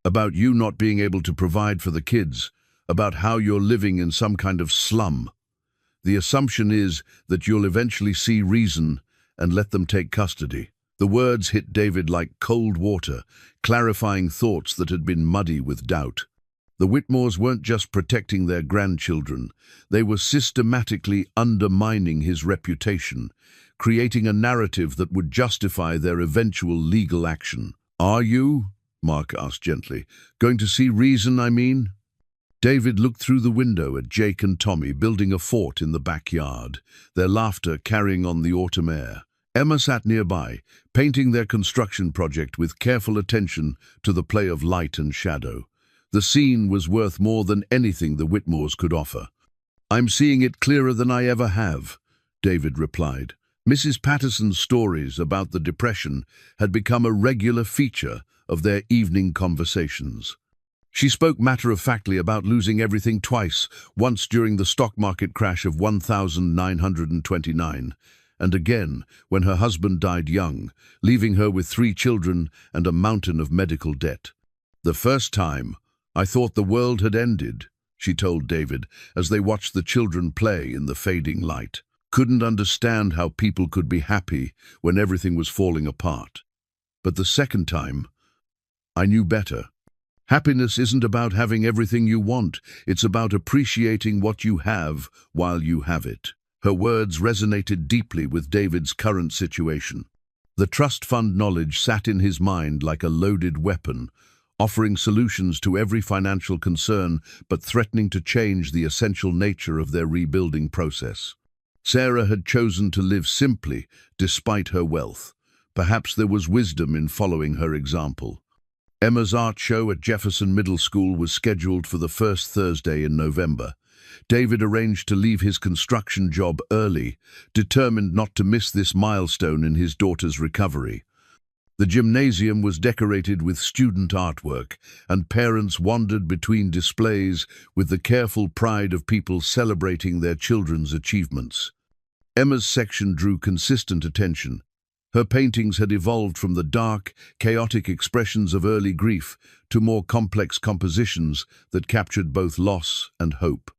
about you not being able to provide for the kids, about how you're living in some kind of slum. The assumption is that you'll eventually see reason and let them take custody." The words hit David like cold water, clarifying thoughts that had been muddy with doubt. The Whitmores weren't just protecting their grandchildren, they were systematically undermining his reputation, creating a narrative that would justify their eventual legal action. "Are you," Mark asked gently, "going to see reason, I mean?" David looked through the window at Jake and Tommy building a fort in the backyard, their laughter carrying on the autumn air. Emma sat nearby, painting their construction project with careful attention to the play of light and shadow. The scene was worth more than anything the Whitmores could offer. "I'm seeing it clearer than I ever have," David replied. Mrs. Patterson's stories about the Depression had become a regular feature of their evening conversations. She spoke matter-of-factly about losing everything twice, once during the stock market crash of 1929, and again when her husband died young, leaving her with 3 children and a mountain of medical debt. "The first time, I thought the world had ended," she told David as they watched the children play in the fading light. "Couldn't understand how people could be happy when everything was falling apart. But the second time, I knew better. Happiness isn't about having everything you want, it's about appreciating what you have while you have it." Her words resonated deeply with David's current situation. The trust fund knowledge sat in his mind like a loaded weapon, offering solutions to every financial concern but threatening to change the essential nature of their rebuilding process. Sarah had chosen to live simply despite her wealth. Perhaps there was wisdom in following her example. Emma's art show at Jefferson Middle School was scheduled for the first Thursday in November. David arranged to leave his construction job early, determined not to miss this milestone in his daughter's recovery. The gymnasium was decorated with student artwork, and parents wandered between displays with the careful pride of people celebrating their children's achievements. Emma's section drew consistent attention. Her paintings had evolved from the dark, chaotic expressions of early grief to more complex compositions that captured both loss and hope.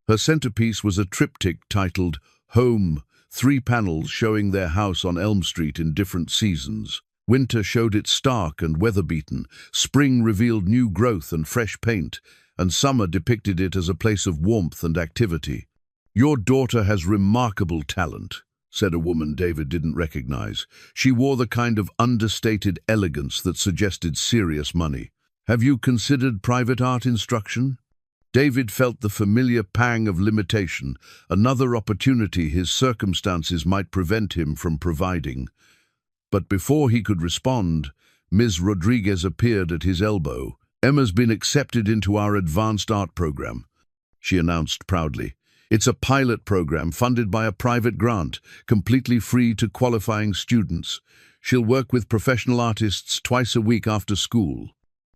Her centerpiece was a triptych titled Home, 3 panels showing their house on Elm Street in different seasons. Winter showed it stark and weather-beaten, spring revealed new growth and fresh paint, and summer depicted it as a place of warmth and activity. "Your daughter has remarkable talent," said a woman David didn't recognize. She wore the kind of understated elegance that suggested serious money. "Have you considered private art instruction?" David felt the familiar pang of limitation, another opportunity his circumstances might prevent him from providing. But before he could respond, Ms. Rodriguez appeared at his elbow. "Emma's been accepted into our advanced art program," she announced proudly. "It's a pilot program funded by a private grant, completely free to qualifying students. She'll work with professional artists twice a week after school."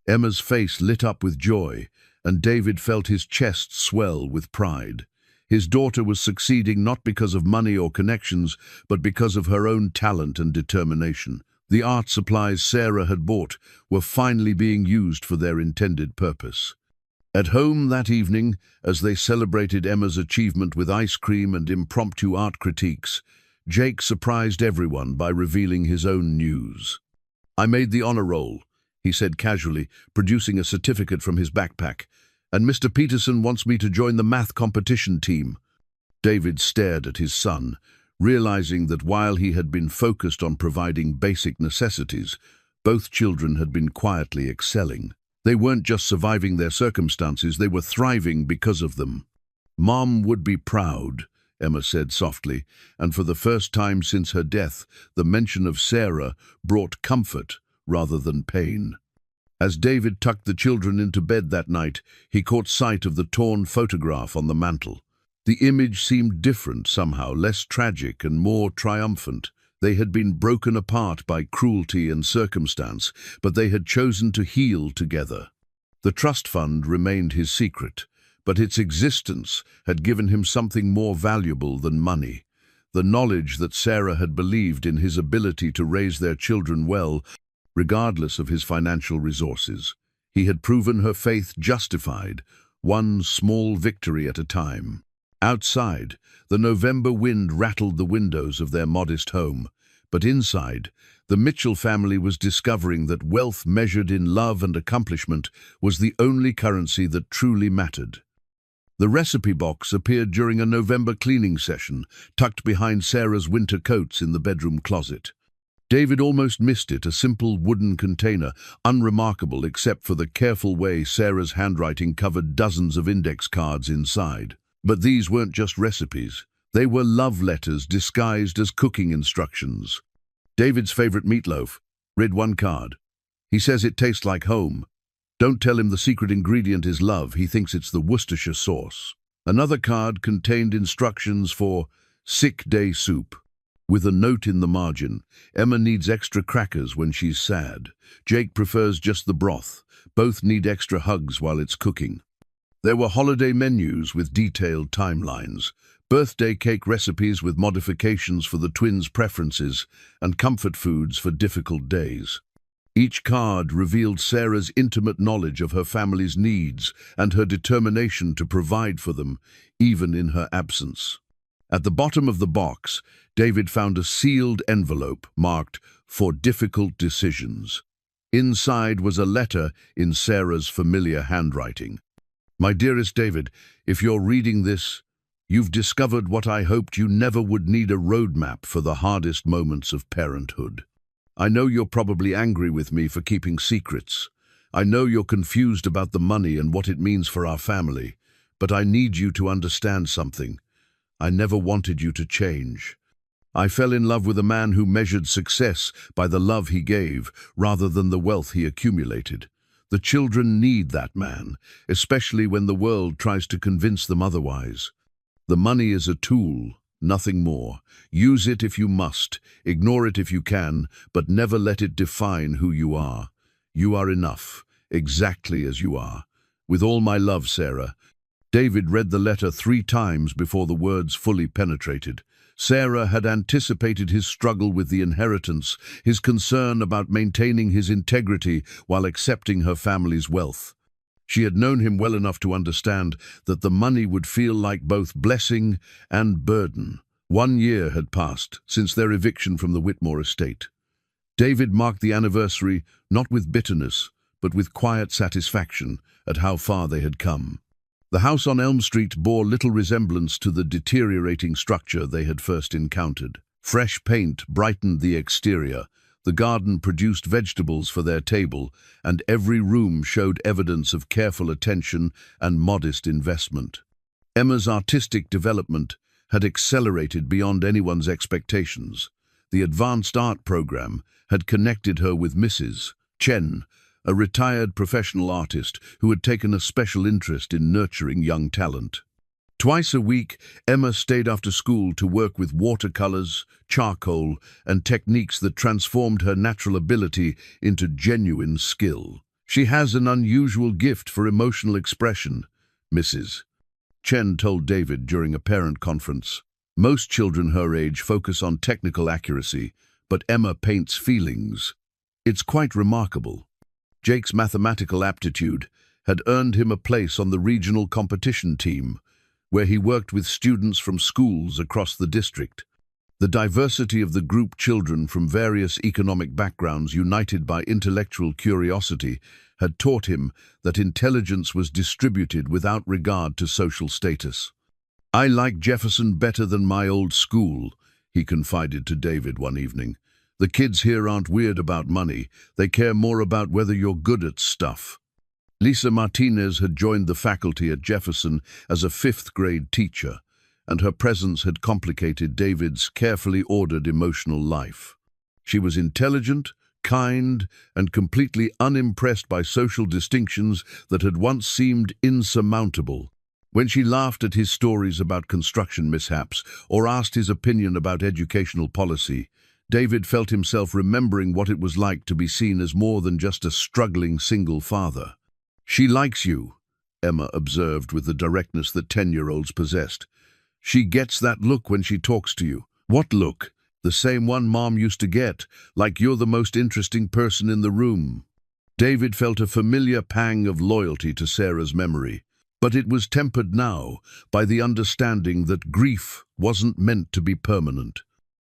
Emma's face lit up with joy, and David felt his chest swell with pride. His daughter was succeeding not because of money or connections, but because of her own talent and determination. The art supplies Sarah had bought were finally being used for their intended purpose. At home that evening, as they celebrated Emma's achievement with ice cream and impromptu art critiques, Jake surprised everyone by revealing his own news. "I made the honor roll," he said casually, producing a certificate from his backpack. "And Mr. Peterson wants me to join the math competition team." David stared at his son, realizing that while he had been focused on providing basic necessities, both children had been quietly excelling. They weren't just surviving their circumstances, they were thriving because of them. "Mom would be proud," Emma said softly, and for the first time since her death, the mention of Sarah brought comfort rather than pain. As David tucked the children into bed that night, he caught sight of the torn photograph on the mantel. The image seemed different somehow, less tragic and more triumphant. They had been broken apart by cruelty and circumstance, but they had chosen to heal together. The trust fund remained his secret, but its existence had given him something more valuable than money: the knowledge that Sarah had believed in his ability to raise their children well, regardless of his financial resources. He had proven her faith justified, one small victory at a time. Outside, the November wind rattled the windows of their modest home, but inside, the Mitchell family was discovering that wealth measured in love and accomplishment was the only currency that truly mattered. The recipe box appeared during a November cleaning session, tucked behind Sarah's winter coats in the bedroom closet. David almost missed it, a simple wooden container, unremarkable except for the careful way Sarah's handwriting covered dozens of index cards inside. But these weren't just recipes. They were love letters disguised as cooking instructions. David's favorite meatloaf. Read one card. "He says it tastes like home. Don't tell him the secret ingredient is love. He thinks it's the Worcestershire sauce." Another card contained instructions for sick day soup. With a note in the margin: "Emma needs extra crackers when she's sad. Jake prefers just the broth. Both need extra hugs while it's cooking." There were holiday menus with detailed timelines, birthday cake recipes with modifications for the twins' preferences, and comfort foods for difficult days. Each card revealed Sarah's intimate knowledge of her family's needs and her determination to provide for them, even in her absence. At the bottom of the box, David found a sealed envelope marked "For difficult decisions." Inside was a letter in Sarah's familiar handwriting. "My dearest David, if you're reading this, you've discovered what I hoped you never would need: a roadmap for the hardest moments of parenthood. I know you're probably angry with me for keeping secrets. I know you're confused about the money and what it means for our family, but I need you to understand something. I never wanted you to change. I fell in love with a man who measured success by the love he gave rather than the wealth he accumulated. The children need that man, especially when the world tries to convince them otherwise. The money is a tool, nothing more. Use it if you must, ignore it if you can, but never let it define who you are. You are enough, exactly as you are. With all my love, Sarah." David read the letter 3 times before the words fully penetrated. Sarah had anticipated his struggle with the inheritance, his concern about maintaining his integrity while accepting her family's wealth. She had known him well enough to understand that the money would feel like both blessing and burden. 1 year had passed since their eviction from the Whitmore estate. David marked the anniversary not with bitterness, but with quiet satisfaction at how far they had come. The house on Elm Street bore little resemblance to the deteriorating structure they had first encountered. Fresh paint brightened the exterior, the garden produced vegetables for their table, and every room showed evidence of careful attention and modest investment. Emma's artistic development had accelerated beyond anyone's expectations. The advanced art program had connected her with Mrs. Chen, a retired professional artist who had taken a special interest in nurturing young talent. Twice a week, Emma stayed after school to work with watercolors, charcoal, and techniques that transformed her natural ability into genuine skill. "She has an unusual gift for emotional expression," Mrs. Chen told David during a parent conference. "Most children her age focus on technical accuracy, but Emma paints feelings. It's quite remarkable." Jake's mathematical aptitude had earned him a place on the regional competition team, where he worked with students from schools across the district. The diversity of the group, children from various economic backgrounds united by intellectual curiosity, had taught him that intelligence was distributed without regard to social status. "I like Jefferson better than my old school," he confided to David one evening. "The kids here aren't weird about money. They care more about whether you're good at stuff." Lisa Martinez had joined the faculty at Jefferson as a fifth-grade teacher, and her presence had complicated David's carefully ordered emotional life. She was intelligent, kind, and completely unimpressed by social distinctions that had once seemed insurmountable. When she laughed at his stories about construction mishaps or asked his opinion about educational policy, David felt himself remembering what it was like to be seen as more than just a struggling single father. "She likes you," Emma observed with the directness that 10-year-olds possessed. "She gets that look when she talks to you." "What look?" "The same one Mom used to get, like you're the most interesting person in the room." David felt a familiar pang of loyalty to Sarah's memory, but it was tempered now by the understanding that grief wasn't meant to be permanent.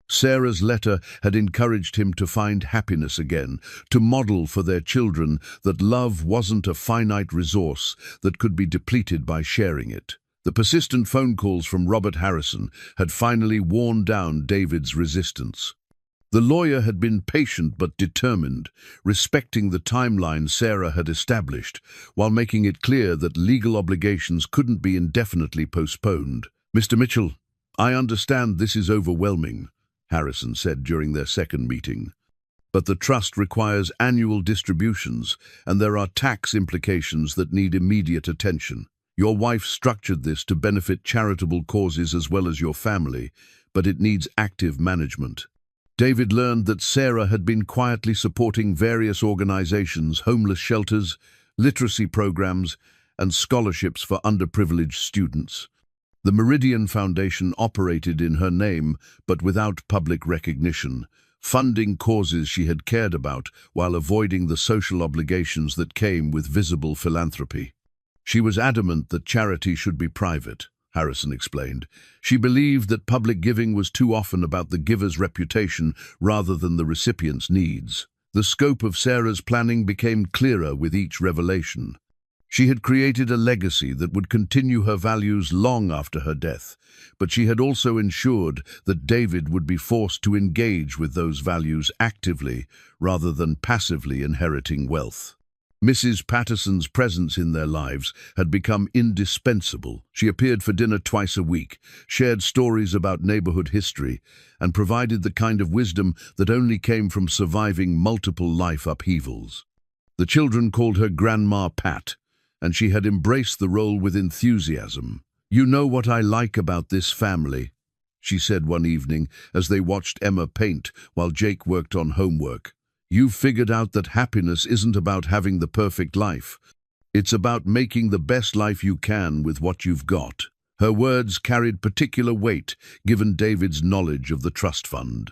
Sarah's letter had encouraged him to find happiness again, to model for their children that love wasn't a finite resource that could be depleted by sharing it. The persistent phone calls from Robert Harrison had finally worn down David's resistance. The lawyer had been patient but determined, respecting the timeline Sarah had established, while making it clear that legal obligations couldn't be indefinitely postponed. "Mr. Mitchell, I understand this is overwhelming," Harrison said during their second meeting. "But the trust requires annual distributions, and there are tax implications that need immediate attention. Your wife structured this to benefit charitable causes as well as your family, but it needs active management." David learned that Sarah had been quietly supporting various organizations, homeless shelters, literacy programs, and scholarships for underprivileged students. The Meridian Foundation operated in her name, but without public recognition, funding causes she had cared about while avoiding the social obligations that came with visible philanthropy. She was adamant that charity should be private, Harrison explained. She believed that public giving was too often about the giver's reputation rather than the recipient's needs. The scope of Sarah's planning became clearer with each revelation. She had created a legacy that would continue her values long after her death, but she had also ensured that David would be forced to engage with those values actively rather than passively inheriting wealth. Mrs. Patterson's presence in their lives had become indispensable. She appeared for dinner twice a week, shared stories about neighborhood history, and provided the kind of wisdom that only came from surviving multiple life upheavals. The children called her Grandma Pat, and she had embraced the role with enthusiasm. "You know what I like about this family," she said one evening as they watched Emma paint while Jake worked on homework. "You've figured out that happiness isn't about having the perfect life. It's about making the best life you can with what you've got." Her words carried particular weight given David's knowledge of the trust fund.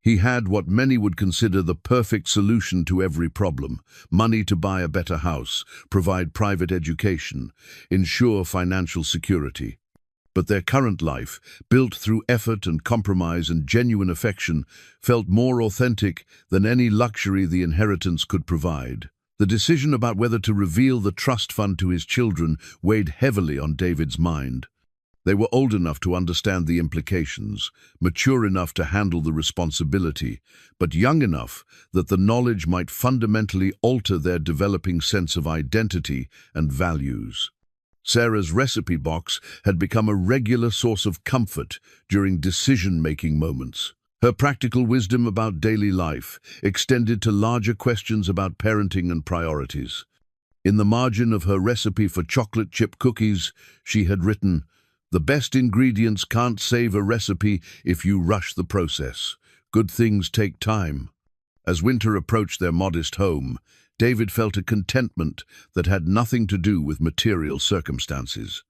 He had what many would consider the perfect solution to every problem: money to buy a better house, provide private education, ensure financial security. But their current life, built through effort and compromise and genuine affection, felt more authentic than any luxury the inheritance could provide. The decision about whether to reveal the trust fund to his children weighed heavily on David's mind. They were old enough to understand the implications, mature enough to handle the responsibility, but young enough that the knowledge might fundamentally alter their developing sense of identity and values. Sarah's recipe box had become a regular source of comfort during decision-making moments. Her practical wisdom about daily life extended to larger questions about parenting and priorities. In the margin of her recipe for chocolate chip cookies, she had written, "The best ingredients can't save a recipe if you rush the process. Good things take time." As winter approached their modest home, David felt a contentment that had nothing to do with material circumstances.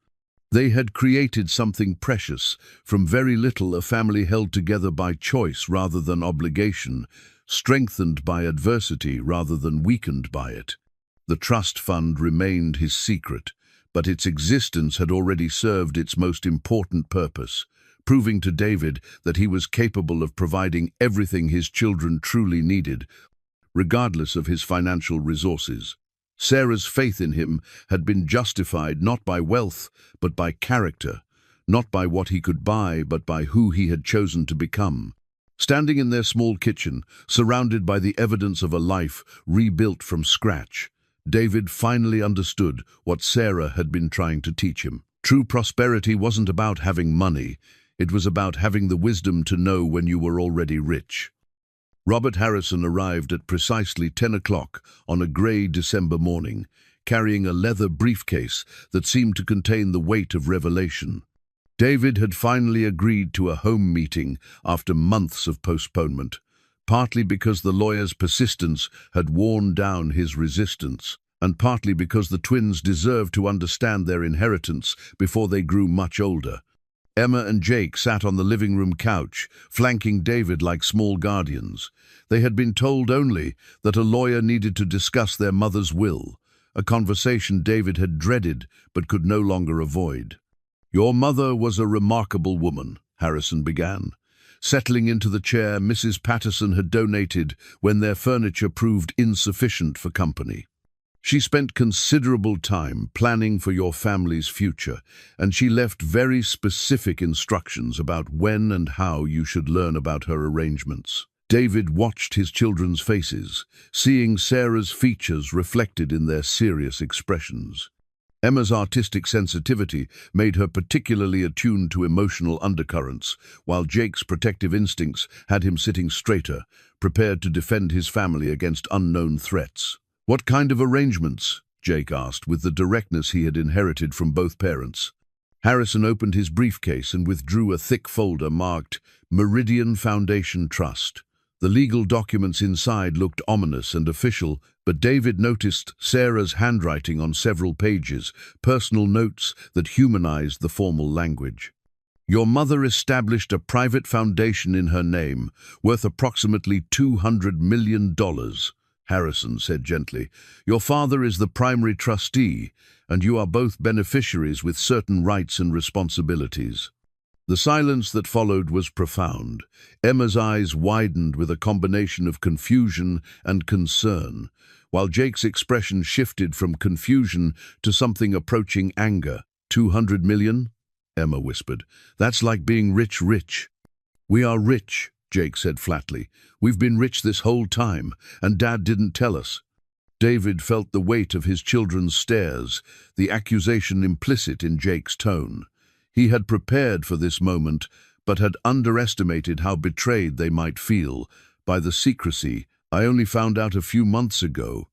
They had created something precious, from very little, a family held together by choice rather than obligation, strengthened by adversity rather than weakened by it. The trust fund remained his secret, but its existence had already served its most important purpose, proving to David that he was capable of providing everything his children truly needed, regardless of his financial resources. Sarah's faith in him had been justified not by wealth, but by character, not by what he could buy, but by who he had chosen to become. Standing in their small kitchen, surrounded by the evidence of a life rebuilt from scratch, David finally understood what Sarah had been trying to teach him. True prosperity wasn't about having money, it was about having the wisdom to know when you were already rich. Robert Harrison arrived at precisely 10 o'clock on a grey December morning, carrying a leather briefcase that seemed to contain the weight of revelation. David had finally agreed to a home meeting after months of postponement, partly because the lawyer's persistence had worn down his resistance, and partly because the twins deserved to understand their inheritance before they grew much older. Emma and Jake sat on the living room couch, flanking David like small guardians. They had been told only that a lawyer needed to discuss their mother's will, a conversation David had dreaded but could no longer avoid. "Your mother was a remarkable woman," Harrison began, settling into the chair Mrs. Patterson had donated when their furniture proved insufficient for company. "She spent considerable time planning for your family's future, and she left very specific instructions about when and how you should learn about her arrangements." David watched his children's faces, seeing Sarah's features reflected in their serious expressions. Emma's artistic sensitivity made her particularly attuned to emotional undercurrents, while Jake's protective instincts had him sitting straighter, prepared to defend his family against unknown threats. "What kind of arrangements?" Jake asked, with the directness he had inherited from both parents. Harrison opened his briefcase and withdrew a thick folder marked Meridian Foundation Trust. The legal documents inside looked ominous and official, but David noticed Sarah's handwriting on several pages, personal notes that humanized the formal language. "Your mother established a private foundation in her name, worth approximately $200 million, Harrison said gently. "Your father is the primary trustee, and you are both beneficiaries with certain rights and responsibilities." The silence that followed was profound. Emma's eyes widened with a combination of confusion and concern, while Jake's expression shifted from confusion to something approaching anger. "200 million?" Emma whispered. "That's like being rich. "We are rich," Jake said flatly. "We've been rich this whole time, and Dad didn't tell us." David felt the weight of his children's stares, the accusation implicit in Jake's tone. He had prepared for this moment, but had underestimated how betrayed they might feel by the secrecy. "I only found out a few months ago,"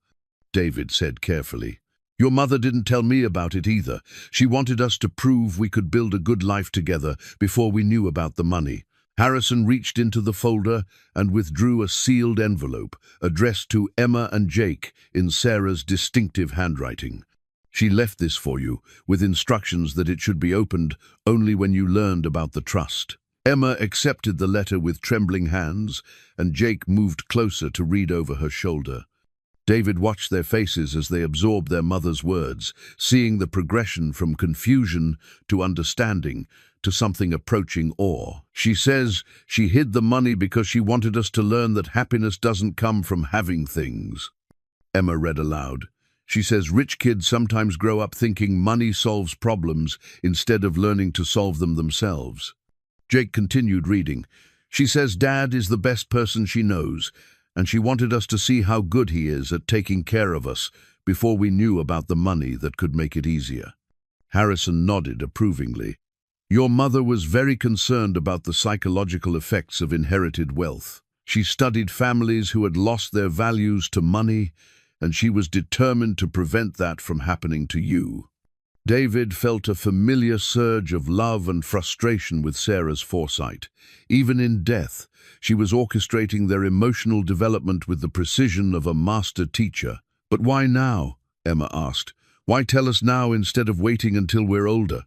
David said carefully. "Your mother didn't tell me about it either. She wanted us to prove we could build a good life together before we knew about the money." Harrison reached into the folder and withdrew a sealed envelope addressed to Emma and Jake in Sarah's distinctive handwriting. "She left this for you, with instructions that it should be opened only when you learned about the trust." Emma accepted the letter with trembling hands, and Jake moved closer to read over her shoulder. David watched their faces as they absorbed their mother's words, seeing the progression from confusion to understanding to something approaching awe. "She says she hid the money because she wanted us to learn that happiness doesn't come from having things." Emma read aloud. "She says rich kids sometimes grow up thinking money solves problems instead of learning to solve them themselves." Jake continued reading. "She says Dad is the best person she knows, and she wanted us to see how good he is at taking care of us before we knew about the money that could make it easier." Harrison nodded approvingly. "Your mother was very concerned about the psychological effects of inherited wealth. She studied families who had lost their values to money, and she was determined to prevent that from happening to you." David felt a familiar surge of love and frustration with Sarah's foresight. Even in death, she was orchestrating their emotional development with the precision of a master teacher. "But why now?" Emma asked. "Why tell us now instead of waiting until we're older?"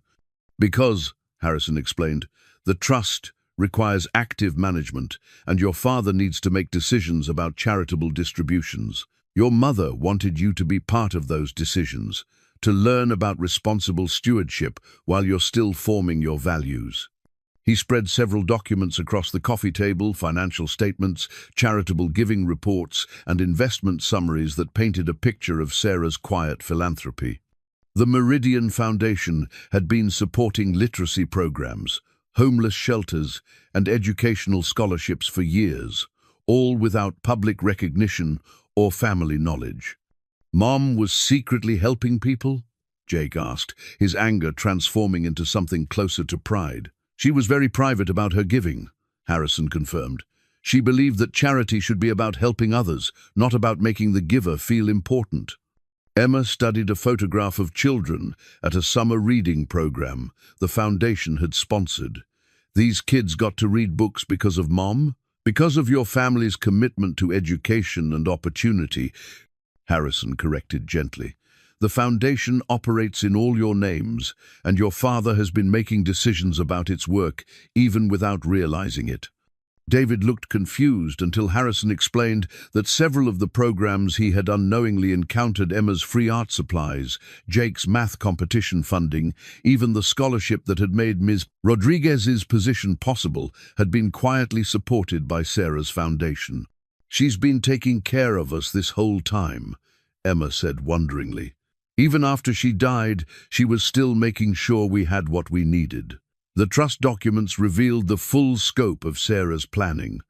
"Because," Harrison explained, "the trust requires active management, and your father needs to make decisions about charitable distributions. Your mother wanted you to be part of those decisions, to learn about responsible stewardship while you're still forming your values." He spread several documents across the coffee table, financial statements, charitable giving reports, and investment summaries that painted a picture of Sarah's quiet philanthropy. The Meridian Foundation had been supporting literacy programs, homeless shelters, and educational scholarships for years, all without public recognition or family knowledge. Mom was secretly helping people? Jake asked, his anger transforming into something closer to pride. She was very private about her giving, Harrison confirmed. She believed that charity should be about helping others, not about making the giver feel important. Emma studied a photograph of children at a summer reading program the foundation had sponsored. These kids got to read books because of Mom? Because of your family's commitment to education and opportunity, Harrison corrected gently. The foundation operates in all your names, and your father has been making decisions about its work, even without realizing it. David looked confused until Harrison explained that several of the programs he had unknowingly encountered, Emma's free art supplies, Jake's math competition funding, even the scholarship that had made Ms. Rodriguez's position possible, had been quietly supported by Sarah's foundation. "She's been taking care of us this whole time," Emma said wonderingly. "Even after she died, she was still making sure we had what we needed." The trust documents revealed the full scope of Sarah's planning.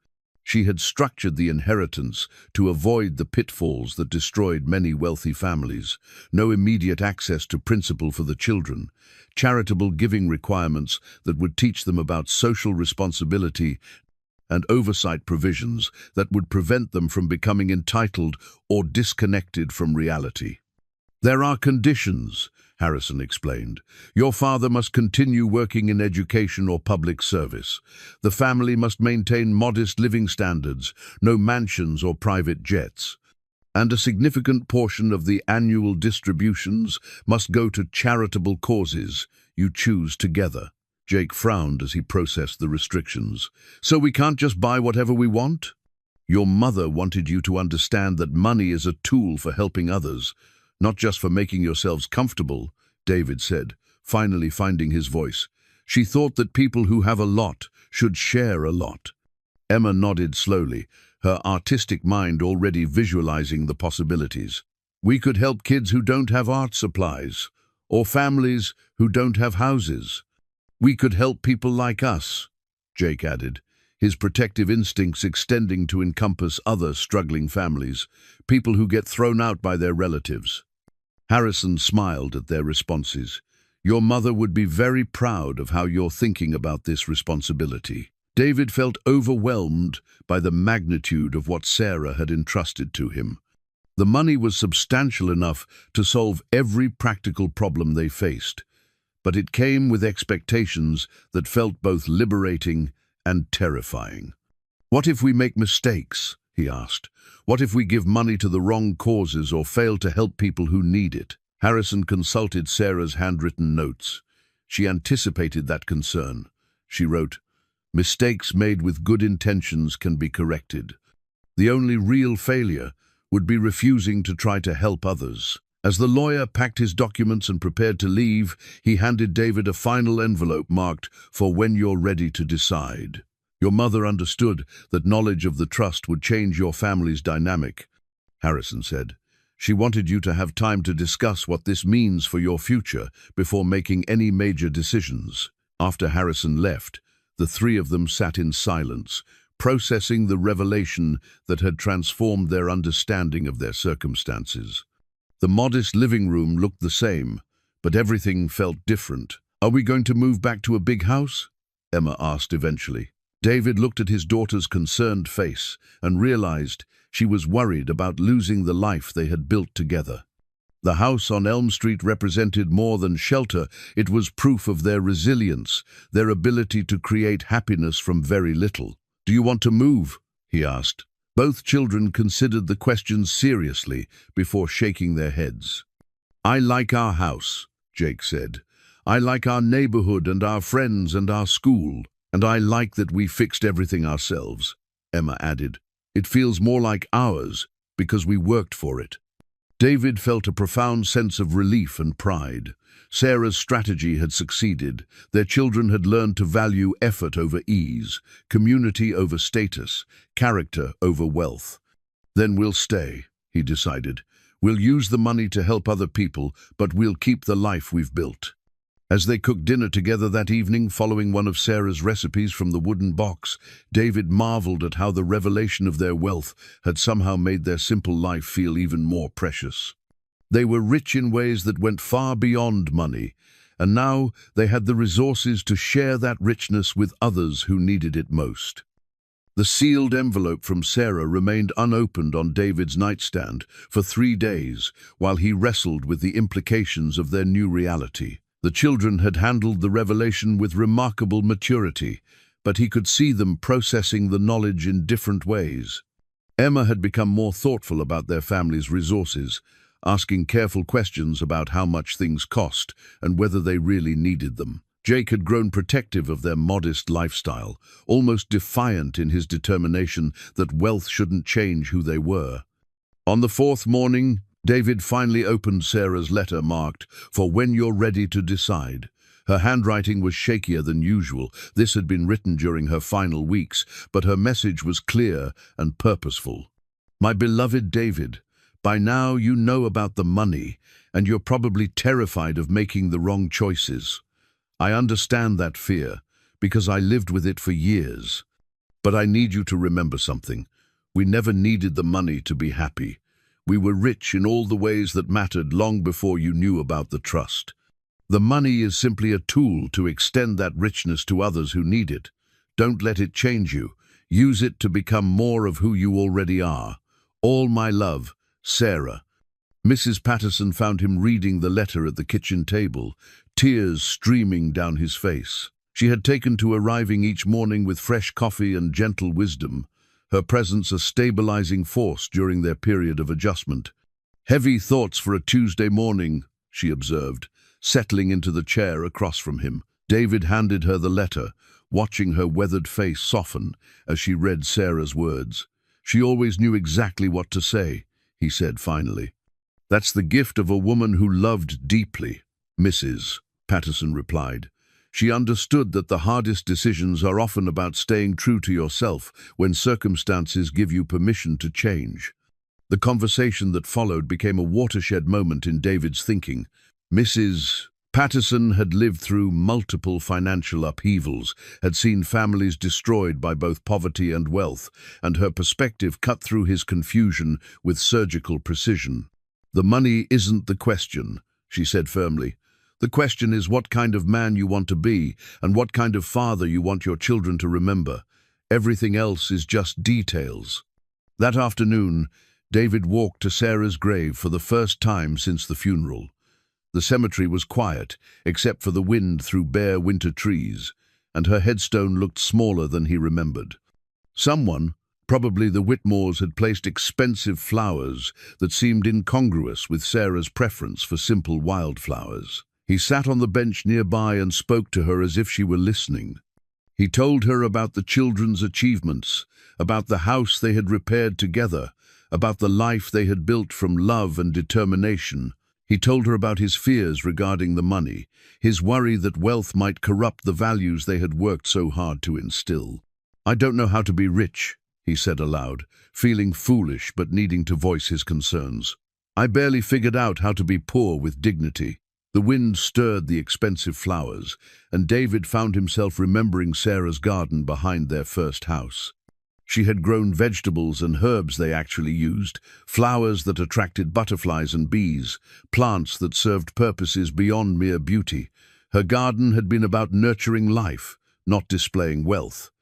She had structured the inheritance to avoid the pitfalls that destroyed many wealthy families. No immediate access to principal for the children, charitable giving requirements that would teach them about social responsibility, and oversight provisions that would prevent them from becoming entitled or disconnected from reality. "There are conditions," Harrison explained. "Your father must continue working in education or public service. The family must maintain modest living standards, no mansions or private jets. And a significant portion of the annual distributions must go to charitable causes you choose together." Jake frowned as he processed the restrictions. "So we can't just buy whatever we want?" "Your mother wanted you to understand that money is a tool for helping others, not just for making yourselves comfortable," David said, finally finding his voice. "She thought that people who have a lot should share a lot." Emma nodded slowly, her artistic mind already visualizing the possibilities. "We could help kids who don't have art supplies, or families who don't have houses. We could help people like us," Jake added, his protective instincts extending to encompass other struggling families, people who get thrown out by their relatives. Harrison smiled at their responses. "Your mother would be very proud of how you're thinking about this responsibility." David felt overwhelmed by the magnitude of what Sarah had entrusted to him. The money was substantial enough to solve every practical problem they faced, but it came with expectations that felt both liberating and terrifying. "What if we make mistakes?" he asked. "What if we give money to the wrong causes or fail to help people who need it?" Harrison consulted Sarah's handwritten notes. She anticipated that concern. She wrote, "Mistakes made with good intentions can be corrected. The only real failure would be refusing to try to help others." As the lawyer packed his documents and prepared to leave, he handed David a final envelope marked, "For when you're ready to decide." "Your mother understood that knowledge of the trust would change your family's dynamic," Harrison said. "She wanted you to have time to discuss what this means for your future before making any major decisions." After Harrison left, the three of them sat in silence, processing the revelation that had transformed their understanding of their circumstances. The modest living room looked the same, but everything felt different. "Are we going to move back to a big house?" Emma asked eventually. David looked at his daughter's concerned face and realized she was worried about losing the life they had built together. The house on Elm Street represented more than shelter. It was proof of their resilience, their ability to create happiness from very little. "Do you want to move?" he asked. Both children considered the question seriously before shaking their heads. "I like our house," Jake said. "I like our neighborhood and our friends and our school. And I like that we fixed everything ourselves," Emma added. "It feels more like ours because we worked for it." David felt a profound sense of relief and pride. Sarah's strategy had succeeded. Their children had learned to value effort over ease, community over status, character over wealth. "Then we'll stay," he decided. We'll use the money to help other people, but we'll keep the life we've built." As they cooked dinner together that evening, following one of Sarah's recipes from the wooden box, David marveled at how the revelation of their wealth had somehow made their simple life feel even more precious. They were rich in ways that went far beyond money, and now they had the resources to share that richness with others who needed it most. The sealed envelope from Sarah remained unopened on David's nightstand for 3 days while he wrestled with the implications of their new reality. The children had handled the revelation with remarkable maturity, but he could see them processing the knowledge in different ways. Emma had become more thoughtful about their family's resources, asking careful questions about how much things cost and whether they really needed them. Jake had grown protective of their modest lifestyle, almost defiant in his determination that wealth shouldn't change who they were. On the 4th morning, David finally opened Sarah's letter marked, "For when you're ready to decide." Her handwriting was shakier than usual. This had been written during her final weeks, but her message was clear and purposeful. "My beloved David, by now you know about the money, and you're probably terrified of making the wrong choices. I understand that fear, because I lived with it for years. But I need you to remember something. We never needed the money to be happy. We were rich in all the ways that mattered long before you knew about the trust. The money is simply a tool to extend that richness to others who need it. Don't let it change you. Use it to become more of who you already are. All my love, Sarah." Mrs. Patterson found him reading the letter at the kitchen table, tears streaming down his face. She had taken to arriving each morning with fresh coffee and gentle wisdom, her presence a stabilizing force during their period of adjustment. "Heavy thoughts for a Tuesday morning," she observed, settling into the chair across from him. David handed her the letter, watching her weathered face soften as she read Sarah's words. "She always knew exactly what to say," he said finally. "That's the gift of a woman who loved deeply," Mrs. Patterson replied. She understood that the hardest decisions are often about staying true to yourself when circumstances give you permission to change. The conversation that followed became a watershed moment in David's thinking. Mrs. Patterson had lived through multiple financial upheavals, had seen families destroyed by both poverty and wealth, and her perspective cut through his confusion with surgical precision. "The money isn't the question," she said firmly. "The question is what kind of man you want to be and what kind of father you want your children to remember. Everything else is just details." That afternoon, David walked to Sarah's grave for the first time since the funeral. The cemetery was quiet, except for the wind through bare winter trees, and her headstone looked smaller than he remembered. Someone, probably the Whitmores, had placed expensive flowers that seemed incongruous with Sarah's preference for simple wildflowers. He sat on the bench nearby and spoke to her as if she were listening. He told her about the children's achievements, about the house they had repaired together, about the life they had built from love and determination. He told her about his fears regarding the money, his worry that wealth might corrupt the values they had worked so hard to instill. "I don't know how to be rich," he said aloud, feeling foolish but needing to voice his concerns. "I barely figured out how to be poor with dignity." The wind stirred the expensive flowers, and David found himself remembering Sarah's garden behind their first house. She had grown vegetables and herbs they actually used, flowers that attracted butterflies and bees, plants that served purposes beyond mere beauty. Her garden had been about nurturing life, not displaying wealth.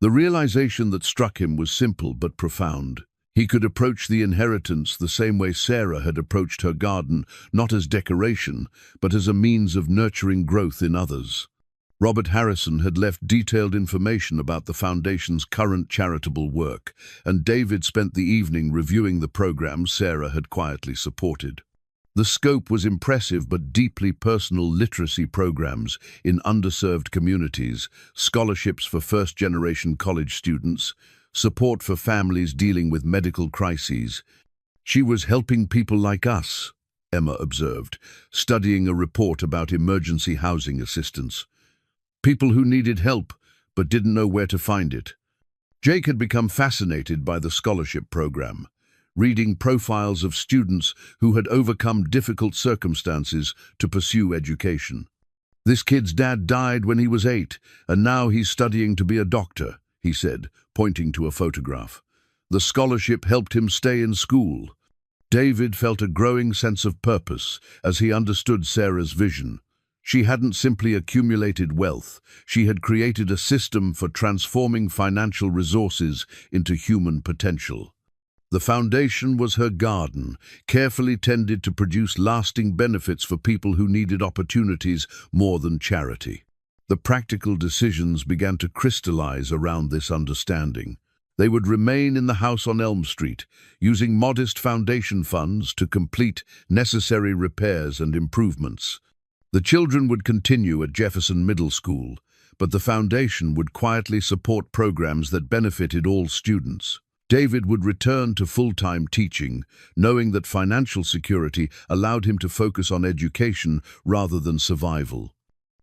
The realization that struck him was simple but profound. He could approach the inheritance the same way Sarah had approached her garden, not as decoration, but as a means of nurturing growth in others. Robert Harrison had left detailed information about the Foundation's current charitable work, and David spent the evening reviewing the programs Sarah had quietly supported. The scope was impressive but deeply personal: literacy programs in underserved communities, scholarships for first-generation college students, support for families dealing with medical crises. "She was helping people like us," Emma observed, studying a report about emergency housing assistance. "People who needed help but didn't know where to find it." Jake had become fascinated by the scholarship program. reading profiles of students who had overcome difficult circumstances to pursue education. "This kid's dad died when he was 8, and now he's studying to be a doctor," he said, pointing to a photograph. "The scholarship helped him stay in school." David felt a growing sense of purpose as he understood Sarah's vision. She hadn't simply accumulated wealth, she had created a system for transforming financial resources into human potential. The foundation was her garden, carefully tended to produce lasting benefits for people who needed opportunities more than charity. The practical decisions began to crystallize around this understanding. They would remain in the house on Elm Street, using modest foundation funds to complete necessary repairs and improvements. The children would continue at Jefferson Middle School, but the foundation would quietly support programs that benefited all students. David would return to full-time teaching, knowing that financial security allowed him to focus on education rather than survival.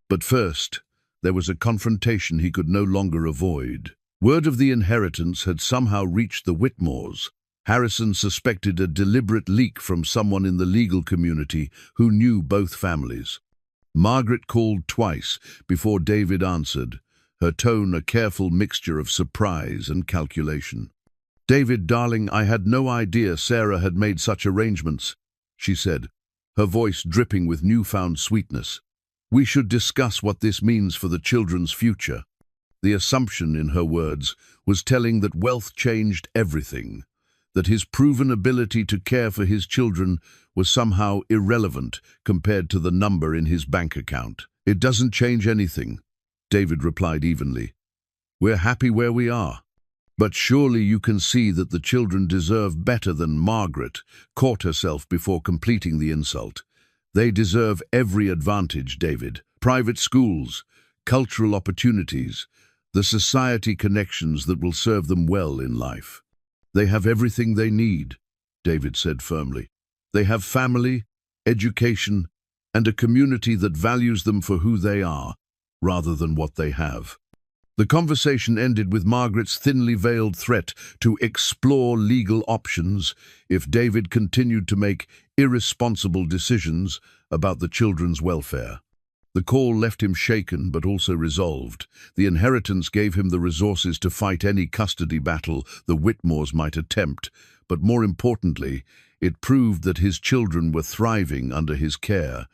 But first, there was a confrontation he could no longer avoid. Word of the inheritance had somehow reached the Whitmores. Harrison suspected a deliberate leak from someone in the legal community who knew both families. Margaret called twice before David answered, her tone a careful mixture of surprise and calculation. "David, darling, I had no idea Sarah had made such arrangements," she said, her voice dripping with newfound sweetness. "We should discuss what this means for the children's future." The assumption in her words was telling that wealth changed everything, that his proven ability to care for his children was somehow irrelevant compared to the number in his bank account. "It doesn't change anything," David replied evenly. "We're happy where we are. But surely you can see that the children deserve better than." Margaret caught herself before completing the insult. "They deserve every advantage, David. Private schools, cultural opportunities, the society connections that will serve them well in life. They have everything they need," David said firmly. "They have family, education, and a community that values them for who they are, rather than what they have." The conversation ended with Margaret's thinly veiled threat to explore legal options if David continued to make irresponsible decisions about the children's welfare. The call left him shaken but also resolved. The inheritance gave him the resources to fight any custody battle the Whitmores might attempt, but more importantly, it proved that his children were thriving under his care.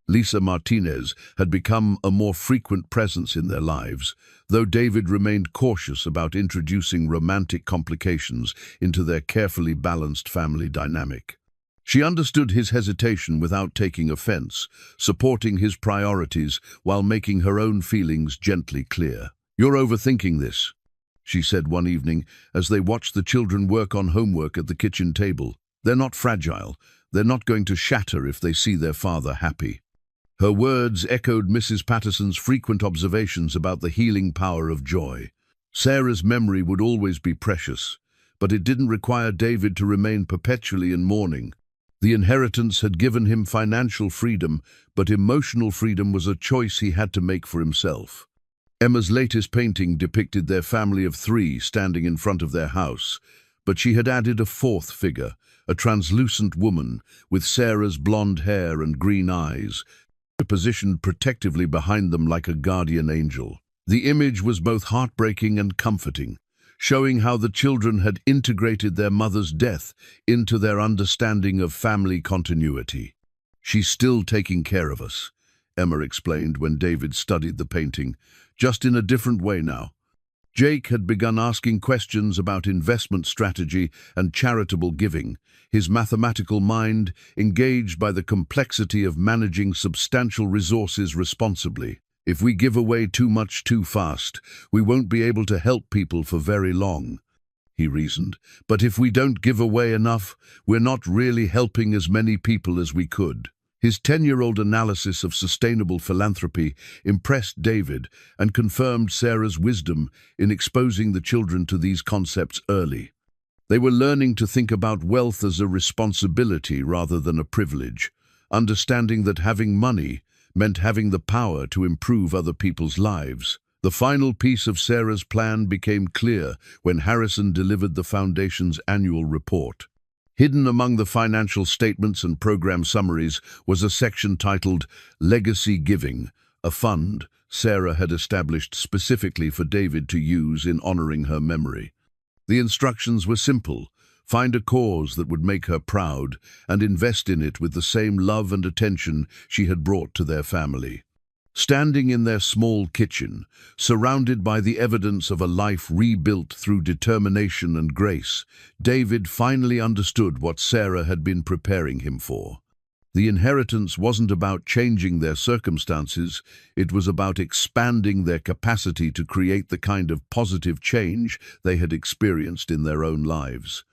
Lisa Martinez had become a more frequent presence in their lives, though David remained cautious about introducing romantic complications into their carefully balanced family dynamic. She understood his hesitation without taking offense, supporting his priorities while making her own feelings gently clear. "You're overthinking this," she said one evening as they watched the children work on homework at the kitchen table. "They're not fragile. They're not going to shatter if they see their father happy." Her words echoed Mrs. Patterson's frequent observations about the healing power of joy. Sarah's memory would always be precious, but it didn't require David to remain perpetually in mourning. The inheritance had given him financial freedom, but emotional freedom was a choice he had to make for himself. Emma's latest painting depicted their family of 3 standing in front of their house, but she had added a 4th figure, a translucent woman with Sarah's blonde hair and green eyes, positioned protectively behind them like a guardian angel. The image was both heartbreaking and comforting, showing how the children had integrated their mother's death into their understanding of family continuity. "She's still taking care of us," Emma explained when David studied the painting, "just in a different way now." Jake had begun asking questions about investment strategy and charitable giving, his mathematical mind engaged by the complexity of managing substantial resources responsibly. "If we give away too much too fast, we won't be able to help people for very long," he reasoned. "But if we don't give away enough, we're not really helping as many people as we could." His 10-year-old analysis of sustainable philanthropy impressed David and confirmed Sarah's wisdom in exposing the children to these concepts early. They were learning to think about wealth as a responsibility rather than a privilege, understanding that having money meant having the power to improve other people's lives. The final piece of Sarah's plan became clear when Harrison delivered the Foundation's annual report. Hidden among the financial statements and program summaries was a section titled Legacy Giving, a fund Sarah had established specifically for David to use in honoring her memory. The instructions were simple: find a cause that would make her proud and invest in it with the same love and attention she had brought to their family. Standing in their small kitchen, surrounded by the evidence of a life rebuilt through determination and grace, David finally understood what Sarah had been preparing him for. The inheritance wasn't about changing their circumstances, it was about expanding their capacity to create the kind of positive change they had experienced in their own lives.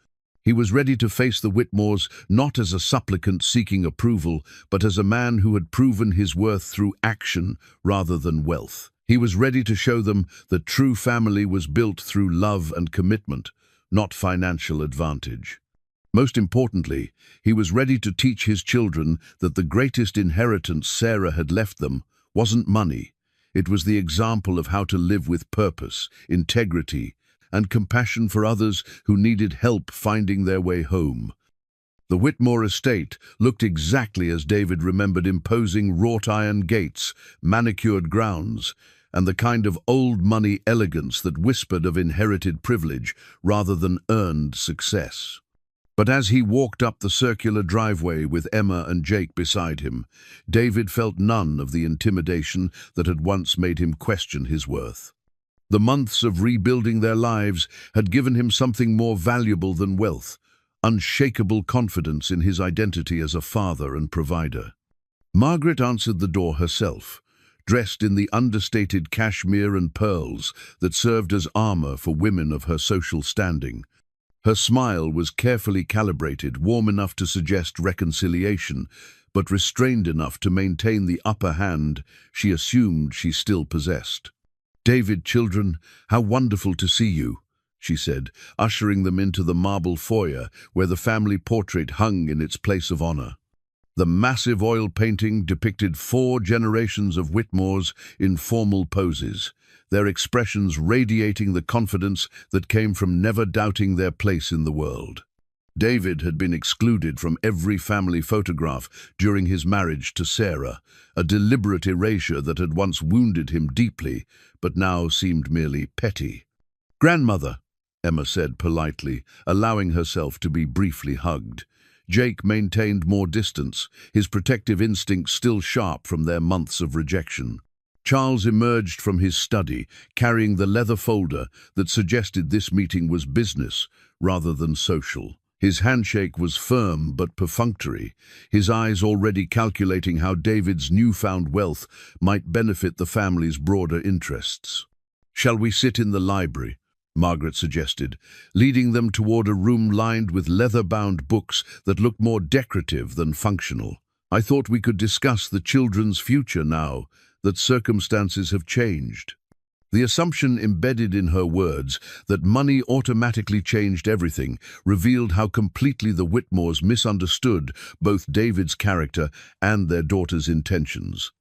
He was ready to face the Whitmores not as a supplicant seeking approval, but as a man who had proven his worth through action rather than wealth. He was ready to show them that true family was built through love and commitment, not financial advantage. Most importantly, he was ready to teach his children that the greatest inheritance Sarah had left them wasn't money. It was the example of how to live with purpose, integrity, and compassion for others who needed help finding their way home. The Whitmore estate looked exactly as David remembered: imposing wrought-iron gates, manicured grounds, and the kind of old-money elegance that whispered of inherited privilege rather than earned success. But as he walked up the circular driveway with Emma and Jake beside him, David felt none of the intimidation that had once made him question his worth. The months of rebuilding their lives had given him something more valuable than wealth: unshakable confidence in his identity as a father and provider. Margaret answered the door herself, dressed in the understated cashmere and pearls that served as armor for women of her social standing. Her smile was carefully calibrated, warm enough to suggest reconciliation, but restrained enough to maintain the upper hand she assumed she still possessed. "David, children, how wonderful to see you," she said, ushering them into the marble foyer where the family portrait hung in its place of honor. The massive oil painting depicted 4 generations of Whitmores in formal poses, their expressions radiating the confidence that came from never doubting their place in the world. David had been excluded from every family photograph during his marriage to Sarah, a deliberate erasure that had once wounded him deeply, but now seemed merely petty. "Grandmother," Emma said politely, allowing herself to be briefly hugged. Jake maintained more distance, his protective instincts still sharp from their months of rejection. Charles emerged from his study, carrying the leather folder that suggested this meeting was business rather than social. His handshake was firm but perfunctory, his eyes already calculating how David's newfound wealth might benefit the family's broader interests. "Shall we sit in the library?" Margaret suggested, leading them toward a room lined with leather-bound books that looked more decorative than functional. "I thought we could discuss the children's future now that circumstances have changed." The assumption embedded in her words that money automatically changed everything revealed how completely the Whitmores misunderstood both David's character and their daughter's intentions.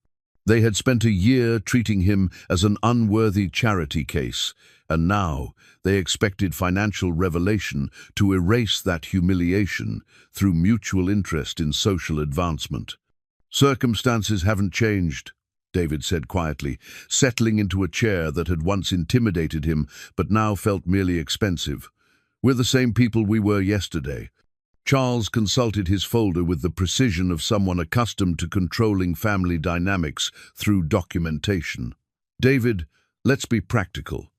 They had spent a year treating him as an unworthy charity case, and now they expected financial revelation to erase that humiliation through mutual interest in social advancement. "Circumstances haven't changed," David said quietly, settling into a chair that had once intimidated him but now felt merely expensive. "We're the same people we were yesterday." Charles consulted his folder with the precision of someone accustomed to controlling family dynamics through documentation. "David, let's be practical.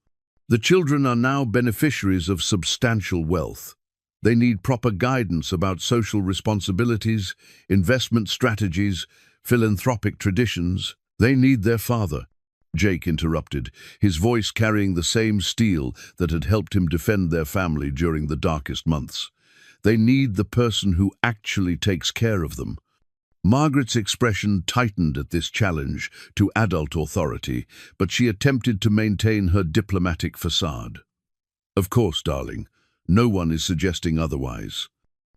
The children are now beneficiaries of substantial wealth. They need proper guidance about social responsibilities, investment strategies, philanthropic traditions. They need their father," Jake interrupted, his voice carrying the same steel that had helped him defend their family during the darkest months. "They need the person who actually takes care of them." Margaret's expression tightened at this challenge to adult authority, but she attempted to maintain her diplomatic facade. "Of course, darling, no one is suggesting otherwise.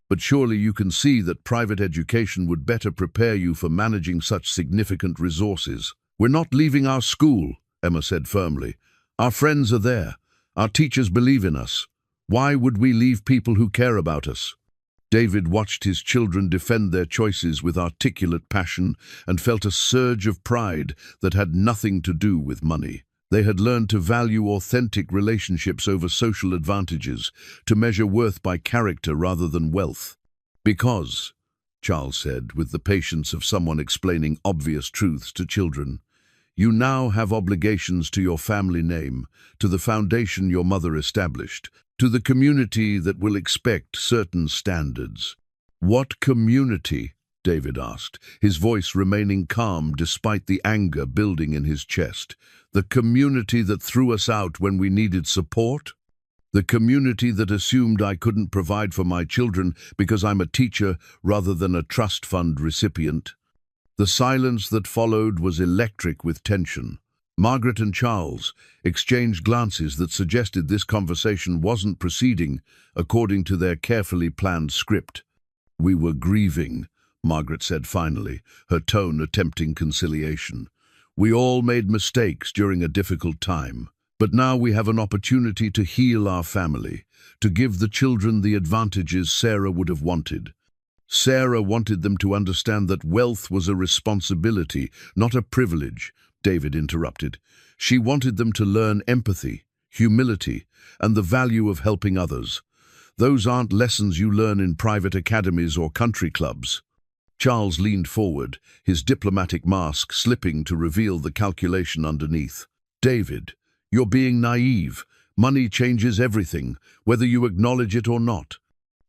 But surely you can see that private education would better prepare you for managing such significant resources." "We're not leaving our school," Emma said firmly. "Our friends are there. Our teachers believe in us. Why would we leave people who care about us?" David watched his children defend their choices with articulate passion and felt a surge of pride that had nothing to do with money. They had learned to value authentic relationships over social advantages, to measure worth by character rather than wealth. Because, Charles said, with the patience of someone explaining obvious truths to children, you now have obligations to your family name, to the foundation your mother established, to the community that will expect certain standards. What community? David asked, his voice remaining calm despite the anger building in his chest. The community that threw us out when we needed support? The community that assumed I couldn't provide for my children because I'm a teacher rather than a trust fund recipient? The silence that followed was electric with tension. Margaret and Charles exchanged glances that suggested this conversation wasn't proceeding according to their carefully planned script. We were grieving, Margaret said finally, her tone attempting conciliation. We all made mistakes during a difficult time, but now we have an opportunity to heal our family, to give the children the advantages Sarah would have wanted. Sarah wanted them to understand that wealth was a responsibility, not a privilege, David interrupted. She wanted them to learn empathy, humility, and the value of helping others. Those aren't lessons you learn in private academies or country clubs. Charles leaned forward, his diplomatic mask slipping to reveal the calculation underneath. David, you're being naive. Money changes everything, whether you acknowledge it or not.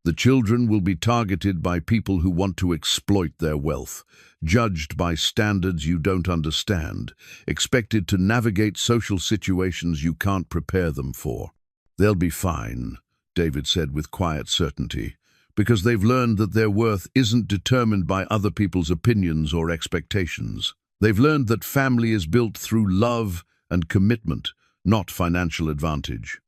The children will be targeted by people who want to exploit their wealth, judged by standards you don't understand, expected to navigate social situations you can't prepare them for. They'll be fine, David said with quiet certainty, because they've learned that their worth isn't determined by other people's opinions or expectations. They've learned that family is built through love and commitment, not financial advantage.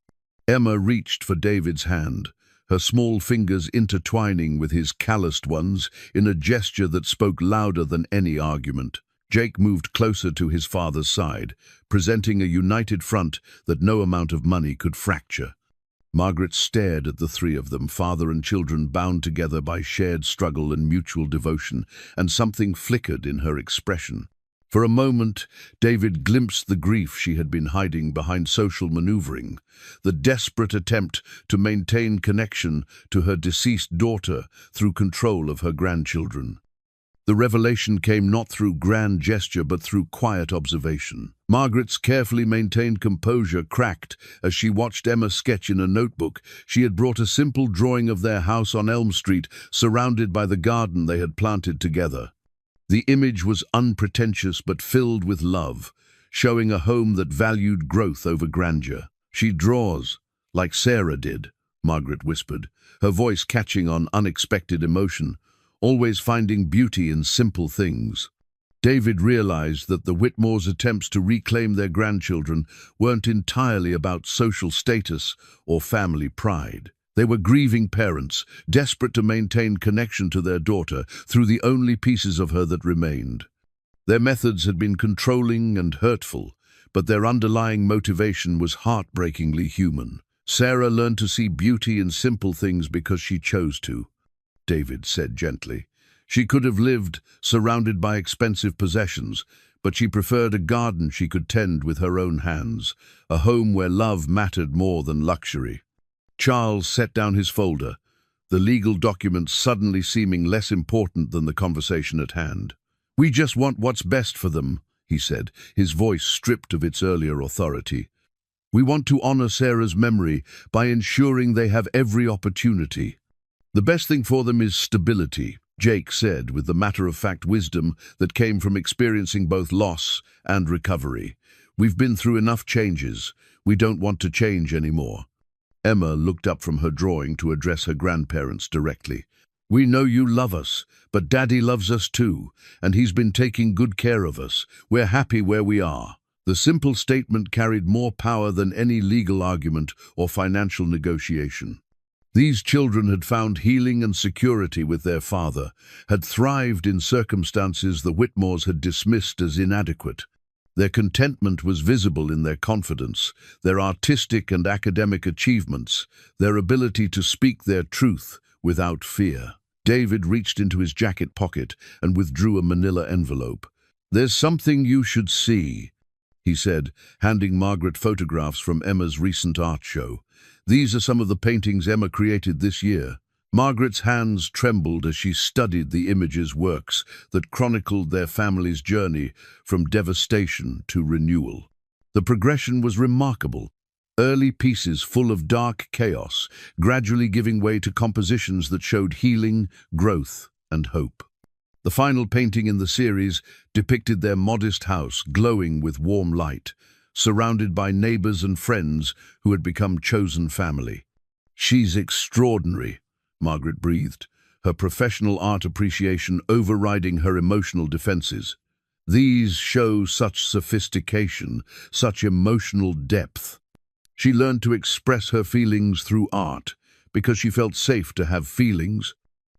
Emma reached for David's hand, her small fingers intertwining with his calloused ones in a gesture that spoke louder than any argument. Jake moved closer to his father's side, presenting a united front that no amount of money could fracture. Margaret stared at the three of them, father and children bound together by shared struggle and mutual devotion, and something flickered in her expression. For a moment, David glimpsed the grief she had been hiding behind social maneuvering, the desperate attempt to maintain connection to her deceased daughter through control of her grandchildren. The revelation came not through grand gesture but through quiet observation. Margaret's carefully maintained composure cracked as she watched Emma sketch in a notebook. She had brought a simple drawing of their house on Elm Street, surrounded by the garden they had planted together. The image was unpretentious but filled with love, showing a home that valued growth over grandeur. She draws, like Sarah did, Margaret whispered, her voice catching on unexpected emotion, always finding beauty in simple things. David realized that the Whitmores' attempts to reclaim their grandchildren weren't entirely about social status or family pride. They were grieving parents, desperate to maintain connection to their daughter through the only pieces of her that remained. Their methods had been controlling and hurtful, but their underlying motivation was heartbreakingly human. Sarah learned to see beauty in simple things because she chose to, David said gently. She could have lived surrounded by expensive possessions, but she preferred a garden she could tend with her own hands, a home where love mattered more than luxury. Charles set down his folder, the legal documents suddenly seeming less important than the conversation at hand. We just want what's best for them, he said, his voice stripped of its earlier authority. We want to honor Sarah's memory by ensuring they have every opportunity. The best thing for them is stability, Jake said with the matter-of-fact wisdom that came from experiencing both loss and recovery. We've been through enough changes. We don't want to change anymore. Emma looked up from her drawing to address her grandparents directly. We know you love us, but Daddy loves us too, and he's been taking good care of us. We're happy where we are. The simple statement carried more power than any legal argument or financial negotiation. These children had found healing and security with their father, had thrived in circumstances the Whitmores had dismissed as inadequate. Their contentment was visible in their confidence, their artistic and academic achievements, their ability to speak their truth without fear. David reached into his jacket pocket and withdrew a manila envelope. "There's something you should see," he said, handing Margaret photographs from Emma's recent art show. "These are some of the paintings Emma created this year." Margaret's hands trembled as she studied the images' works that chronicled their family's journey from devastation to renewal. The progression was remarkable. Early pieces full of dark chaos, gradually giving way to compositions that showed healing, growth, and hope. The final painting in the series depicted their modest house glowing with warm light, surrounded by neighbors and friends who had become chosen family. "She's extraordinary," Margaret breathed, her professional art appreciation overriding her emotional defenses. "These show such sophistication, such emotional depth." She learned to express her feelings through art because she felt safe to have feelings,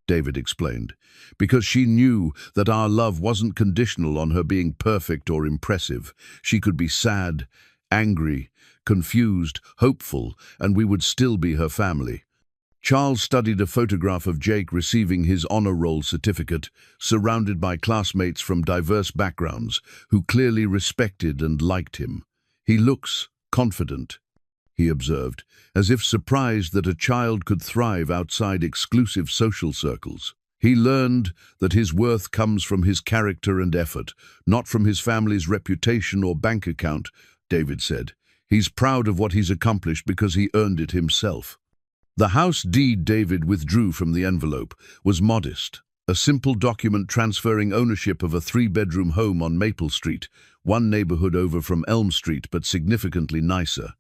David explained, because she knew that our love wasn't conditional on her being perfect or impressive. She could be sad, angry, confused, hopeful, and we would still be her family. Charles studied a photograph of Jake receiving his honor roll certificate, surrounded by classmates from diverse backgrounds who clearly respected and liked him. "He looks confident," he observed, as if surprised that a child could thrive outside exclusive social circles. He learned that his worth comes from his character and effort, not from his family's reputation or bank account, David said. "He's proud of what he's accomplished because he earned it himself." The house deed David withdrew from the envelope was modest, a simple document transferring ownership of a 3-bedroom home on Maple Street, one neighborhood over from Elm Street but significantly nicer.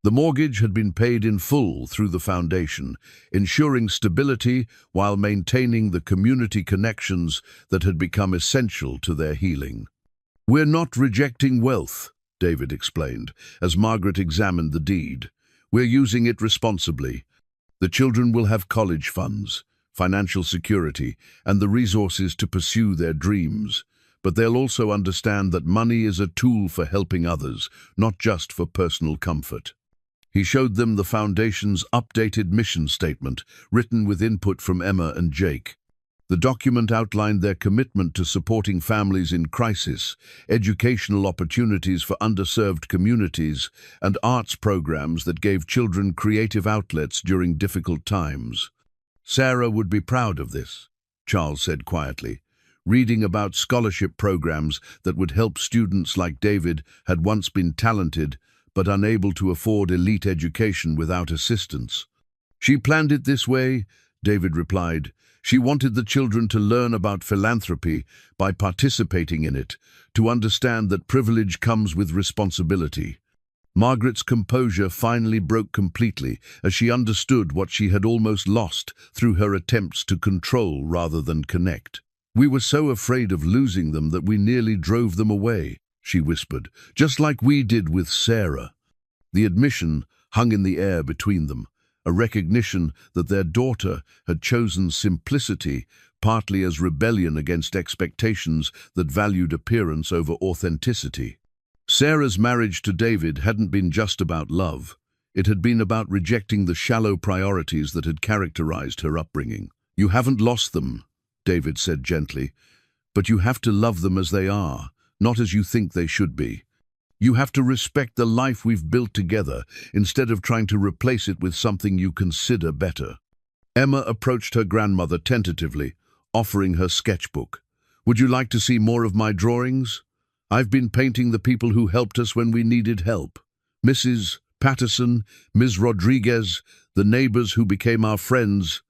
The mortgage had been paid in full through the foundation, ensuring stability while maintaining the community connections that had become essential to their healing. "We're not rejecting wealth," David explained, as Margaret examined the deed. "We're using it responsibly. The children will have college funds, financial security, and the resources to pursue their dreams. But they'll also understand that money is a tool for helping others, not just for personal comfort." He showed them the Foundation's updated mission statement, written with input from Emma and Jake. The document outlined their commitment to supporting families in crisis, educational opportunities for underserved communities, and arts programs that gave children creative outlets during difficult times. "Sarah would be proud of this," Charles said quietly. Reading about scholarship programs that would help students like David had once been talented but unable to afford elite education without assistance. "She planned it this way," David replied. "She wanted the children to learn about philanthropy by participating in it, to understand that privilege comes with responsibility." Margaret's composure finally broke completely as she understood what she had almost lost through her attempts to control rather than connect. "We were so afraid of losing them that we nearly drove them away," she whispered, "just like we did with Sarah." The admission hung in the air between them, a recognition that their daughter had chosen simplicity, partly as rebellion against expectations that valued appearance over authenticity. Sarah's marriage to David hadn't been just about love. It had been about rejecting the shallow priorities that had characterized her upbringing. "You haven't lost them," David said gently, "but you have to love them as they are, not as you think they should be. You have to respect the life we've built together instead of trying to replace it with something you consider better." Emma approached her grandmother tentatively, offering her sketchbook. "Would you like to see more of my drawings? I've been painting the people who helped us when we needed help. Mrs. Patterson, Ms. Rodriguez, the neighbors who became our friends."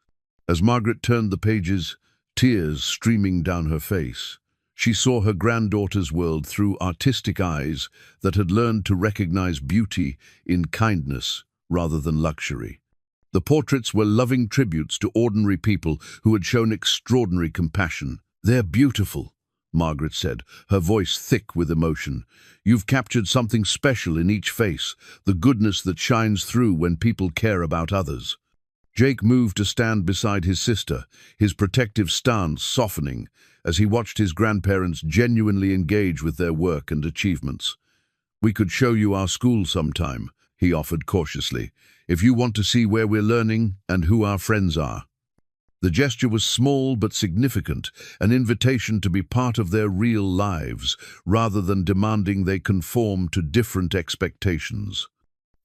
As Margaret turned the pages, tears streaming down her face, she saw her granddaughter's world through artistic eyes that had learned to recognize beauty in kindness rather than luxury. The portraits were loving tributes to ordinary people who had shown extraordinary compassion. "They're beautiful," Margaret said, her voice thick with emotion. "You've captured something special in each face, the goodness that shines through when people care about others." Jake moved to stand beside his sister, his protective stance softening as he watched his grandparents genuinely engage with their work and achievements. "We could show you our school sometime," he offered cautiously, "if you want to see where we're learning and who our friends are." The gesture was small but significant, an invitation to be part of their real lives, rather than demanding they conform to different expectations.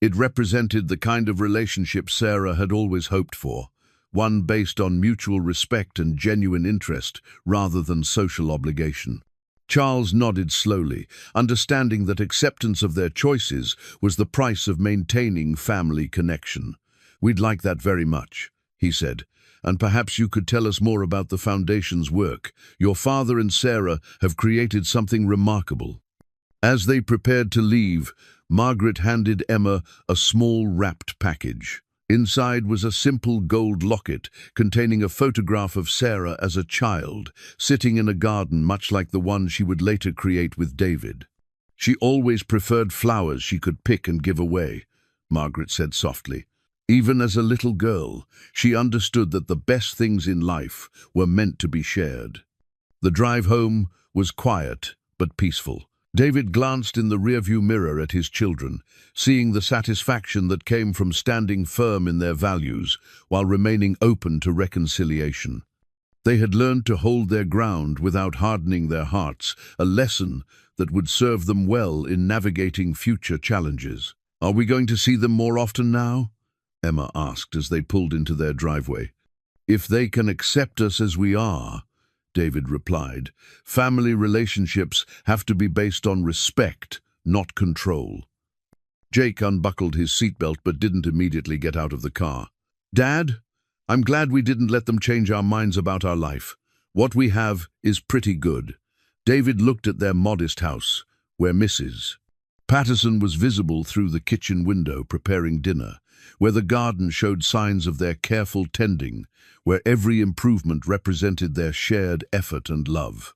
It represented the kind of relationship Sarah had always hoped for, one based on mutual respect and genuine interest, rather than social obligation. Charles nodded slowly, understanding that acceptance of their choices was the price of maintaining family connection. "We'd like that very much," he said. "And perhaps you could tell us more about the Foundation's work. Your father and Sarah have created something remarkable." As they prepared to leave, Margaret handed Emma a small wrapped package. Inside was a simple gold locket containing a photograph of Sarah as a child, sitting in a garden much like the one she would later create with David. "She always preferred flowers she could pick and give away," Margaret said softly. "Even as a little girl, she understood that the best things in life were meant to be shared." The drive home was quiet but peaceful. David glanced in the rearview mirror at his children, seeing the satisfaction that came from standing firm in their values while remaining open to reconciliation. They had learned to hold their ground without hardening their hearts, a lesson that would serve them well in navigating future challenges. "Are we going to see them more often now?" Emma asked as they pulled into their driveway. "If they can accept us as we are," David replied. "Family relationships have to be based on respect, not control." Jake unbuckled his seatbelt but didn't immediately get out of the car. "Dad, I'm glad we didn't let them change our minds about our life. What we have is pretty good." David looked at their modest house, where Mrs. Patterson was visible through the kitchen window preparing dinner, where the garden showed signs of their careful tending, where every improvement represented their shared effort and love.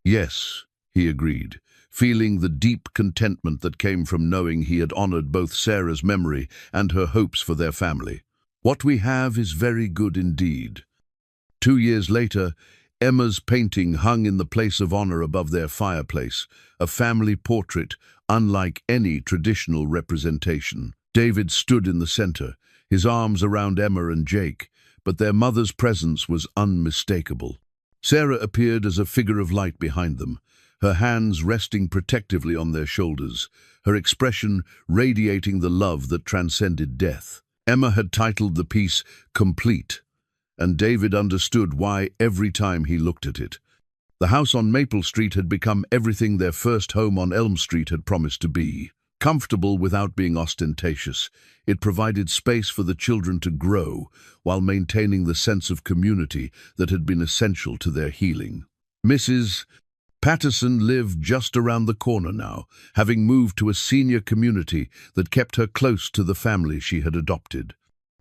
"Yes," he agreed, feeling the deep contentment that came from knowing he had honored both Sarah's memory and her hopes for their family. "What we have is very good indeed." 2 years later, Emma's painting hung in the place of honor above their fireplace, a family portrait unlike any traditional representation. David stood in the center, his arms around Emma and Jake, but their mother's presence was unmistakable. Sarah appeared as a figure of light behind them, her hands resting protectively on their shoulders, her expression radiating the love that transcended death. Emma had titled the piece "Complete," and David understood why every time he looked at it. The house on Maple Street had become everything their first home on Elm Street had promised to be. Comfortable without being ostentatious, it provided space for the children to grow while maintaining the sense of community that had been essential to their healing. Mrs. Patterson lived just around the corner now, having moved to a senior community that kept her close to the family she had adopted.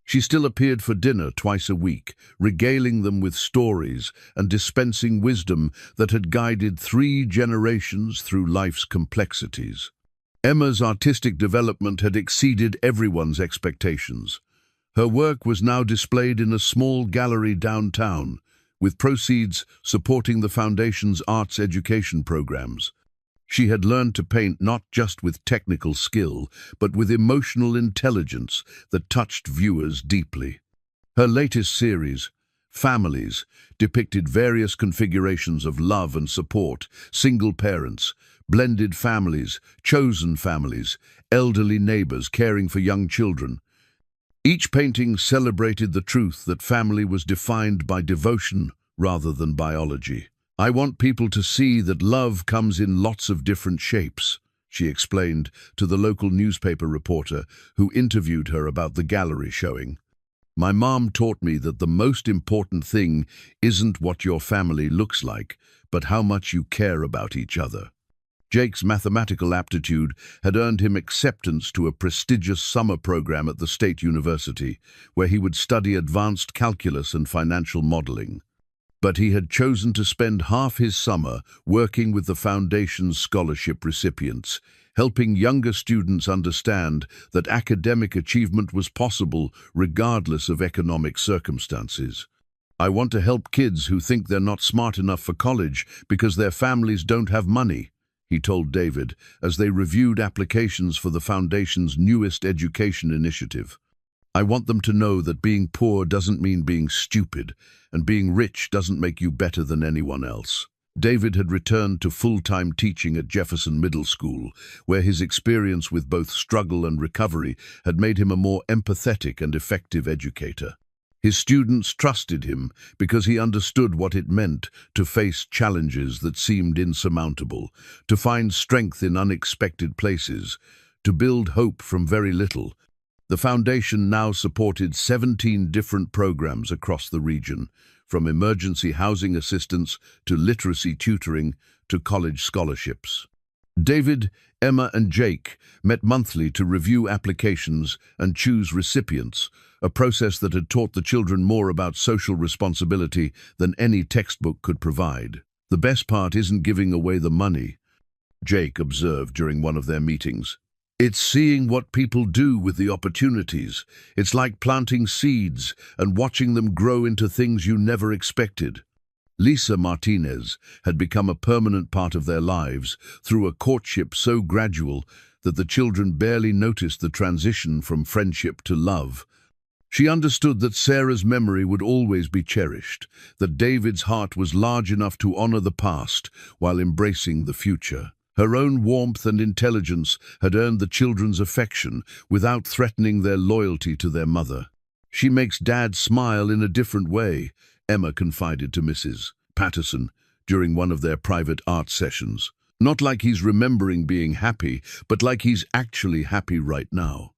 She still appeared for dinner twice a week, regaling them with stories and dispensing wisdom that had guided 3 generations through life's complexities. Emma's artistic development had exceeded everyone's expectations. Her work was now displayed in a small gallery downtown, with proceeds supporting the Foundation's arts education programs. She had learned to paint not just with technical skill, but with emotional intelligence that touched viewers deeply. Her latest series, Families, depicted various configurations of love and support: single parents, blended families, chosen families, elderly neighbors caring for young children. Each painting celebrated the truth that family was defined by devotion rather than biology. "I want people to see that love comes in lots of different shapes," she explained to the local newspaper reporter who interviewed her about the gallery showing. "My mom taught me that the most important thing isn't what your family looks like, but how much you care about each other." Jake's mathematical aptitude had earned him acceptance to a prestigious summer program at the State University, where he would study advanced calculus and financial modeling. But he had chosen to spend half his summer working with the Foundation's scholarship recipients, helping younger students understand that academic achievement was possible regardless of economic circumstances. "I want to help kids who think they're not smart enough for college because their families don't have money," he told David as they reviewed applications for the Foundation's newest education initiative. I want them to know that being poor doesn't mean being stupid, and being rich doesn't make you better than anyone else. David had returned to full-time teaching at Jefferson Middle School, where his experience with both struggle and recovery had made him a more empathetic and effective educator. His students trusted him because he understood what it meant to face challenges that seemed insurmountable, to find strength in unexpected places, to build hope from very little. The foundation now supported 17 different programs across the region, from emergency housing assistance to literacy tutoring to college scholarships. David, Emma, and Jake met monthly to review applications and choose recipients, a process that had taught the children more about social responsibility than any textbook could provide. "The best part isn't giving away the money," Jake observed during one of their meetings. "It's seeing what people do with the opportunities. It's like planting seeds and watching them grow into things you never expected." Lisa Martinez had become a permanent part of their lives through a courtship so gradual that the children barely noticed the transition from friendship to love. She understood that Sarah's memory would always be cherished, that David's heart was large enough to honor the past while embracing the future. Her own warmth and intelligence had earned the children's affection without threatening their loyalty to their mother. "She makes Dad smile in a different way," Emma confided to Mrs. Patterson during one of their private art sessions. "Not like he's remembering being happy, but like he's actually happy right now."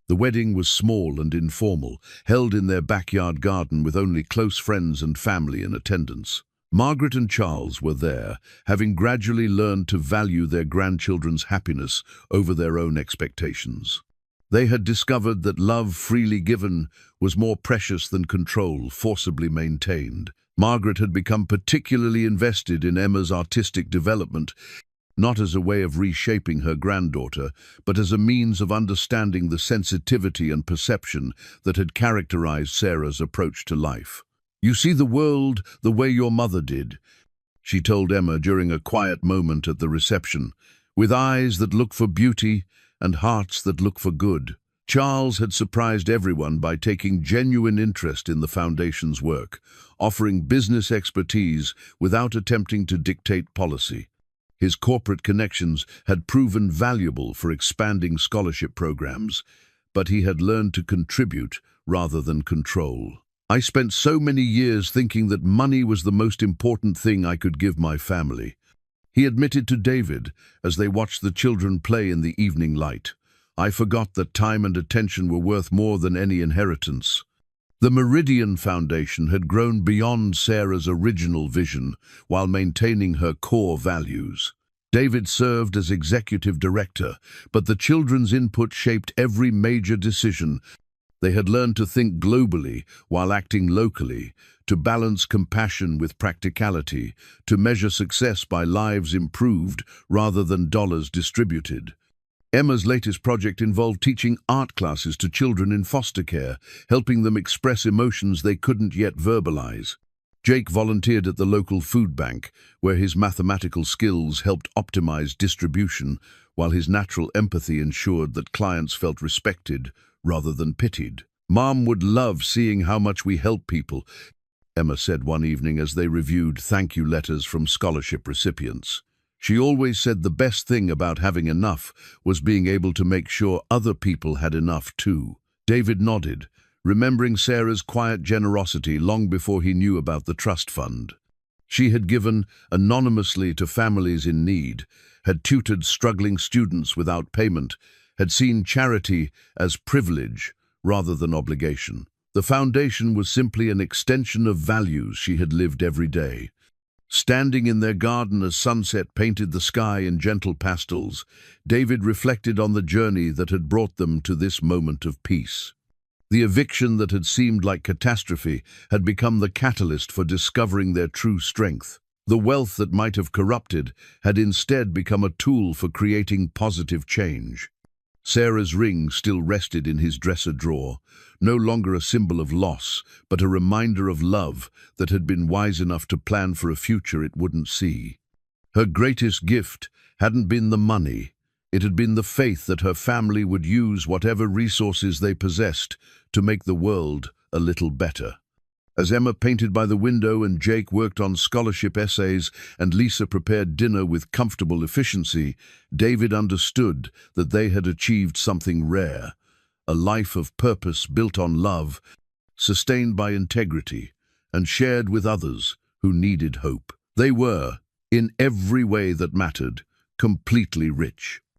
The wedding was small and informal, held in their backyard garden with only close friends and family in attendance. Margaret and Charles were there, having gradually learned to value their grandchildren's happiness over their own expectations. They had discovered that love freely given was more precious than control forcibly maintained. Margaret had become particularly invested in Emma's artistic development, not as a way of reshaping her granddaughter, but as a means of understanding the sensitivity and perception that had characterized Sarah's approach to life. "You see the world the way your mother did," she told Emma during a quiet moment at the reception, "with eyes that look for beauty and hearts that look for good." Charles had surprised everyone by taking genuine interest in the Foundation's work, offering business expertise without attempting to dictate policy. His corporate connections had proven valuable for expanding scholarship programs, but he had learned to contribute rather than control. "I spent so many years thinking that money was the most important thing I could give my family," he admitted to David as they watched the children play in the evening light. "I forgot that time and attention were worth more than any inheritance." The Meridian Foundation had grown beyond Sarah's original vision while maintaining her core values. David served as executive director, but the children's input shaped every major decision. They had learned to think globally while acting locally, to balance compassion with practicality, to measure success by lives improved rather than dollars distributed. Emma's latest project involved teaching art classes to children in foster care, helping them express emotions they couldn't yet verbalize. Jake volunteered at the local food bank, where his mathematical skills helped optimize distribution, while his natural empathy ensured that clients felt respected rather than pitied. "Mom would love seeing how much we help people," Emma said one evening as they reviewed thank you letters from scholarship recipients. "She always said the best thing about having enough was being able to make sure other people had enough too." David nodded, remembering Sarah's quiet generosity long before he knew about the trust fund. She had given anonymously to families in need, had tutored struggling students without payment, had seen charity as privilege rather than obligation. The foundation was simply an extension of values she had lived every day. Standing in their garden as sunset painted the sky in gentle pastels, David reflected on the journey that had brought them to this moment of peace. The eviction that had seemed like catastrophe had become the catalyst for discovering their true strength. The wealth that might have corrupted had instead become a tool for creating positive change. Sarah's ring still rested in his dresser drawer, no longer a symbol of loss, but a reminder of love that had been wise enough to plan for a future it wouldn't see. Her greatest gift hadn't been the money, It had been the faith that her family would use whatever resources they possessed to make the world a little better. As Emma painted by the window and Jake worked on scholarship essays and Lisa prepared dinner with comfortable efficiency, David understood that they had achieved something rare, a life of purpose built on love, sustained by integrity, and shared with others who needed hope. They were, in every way that mattered, completely rich.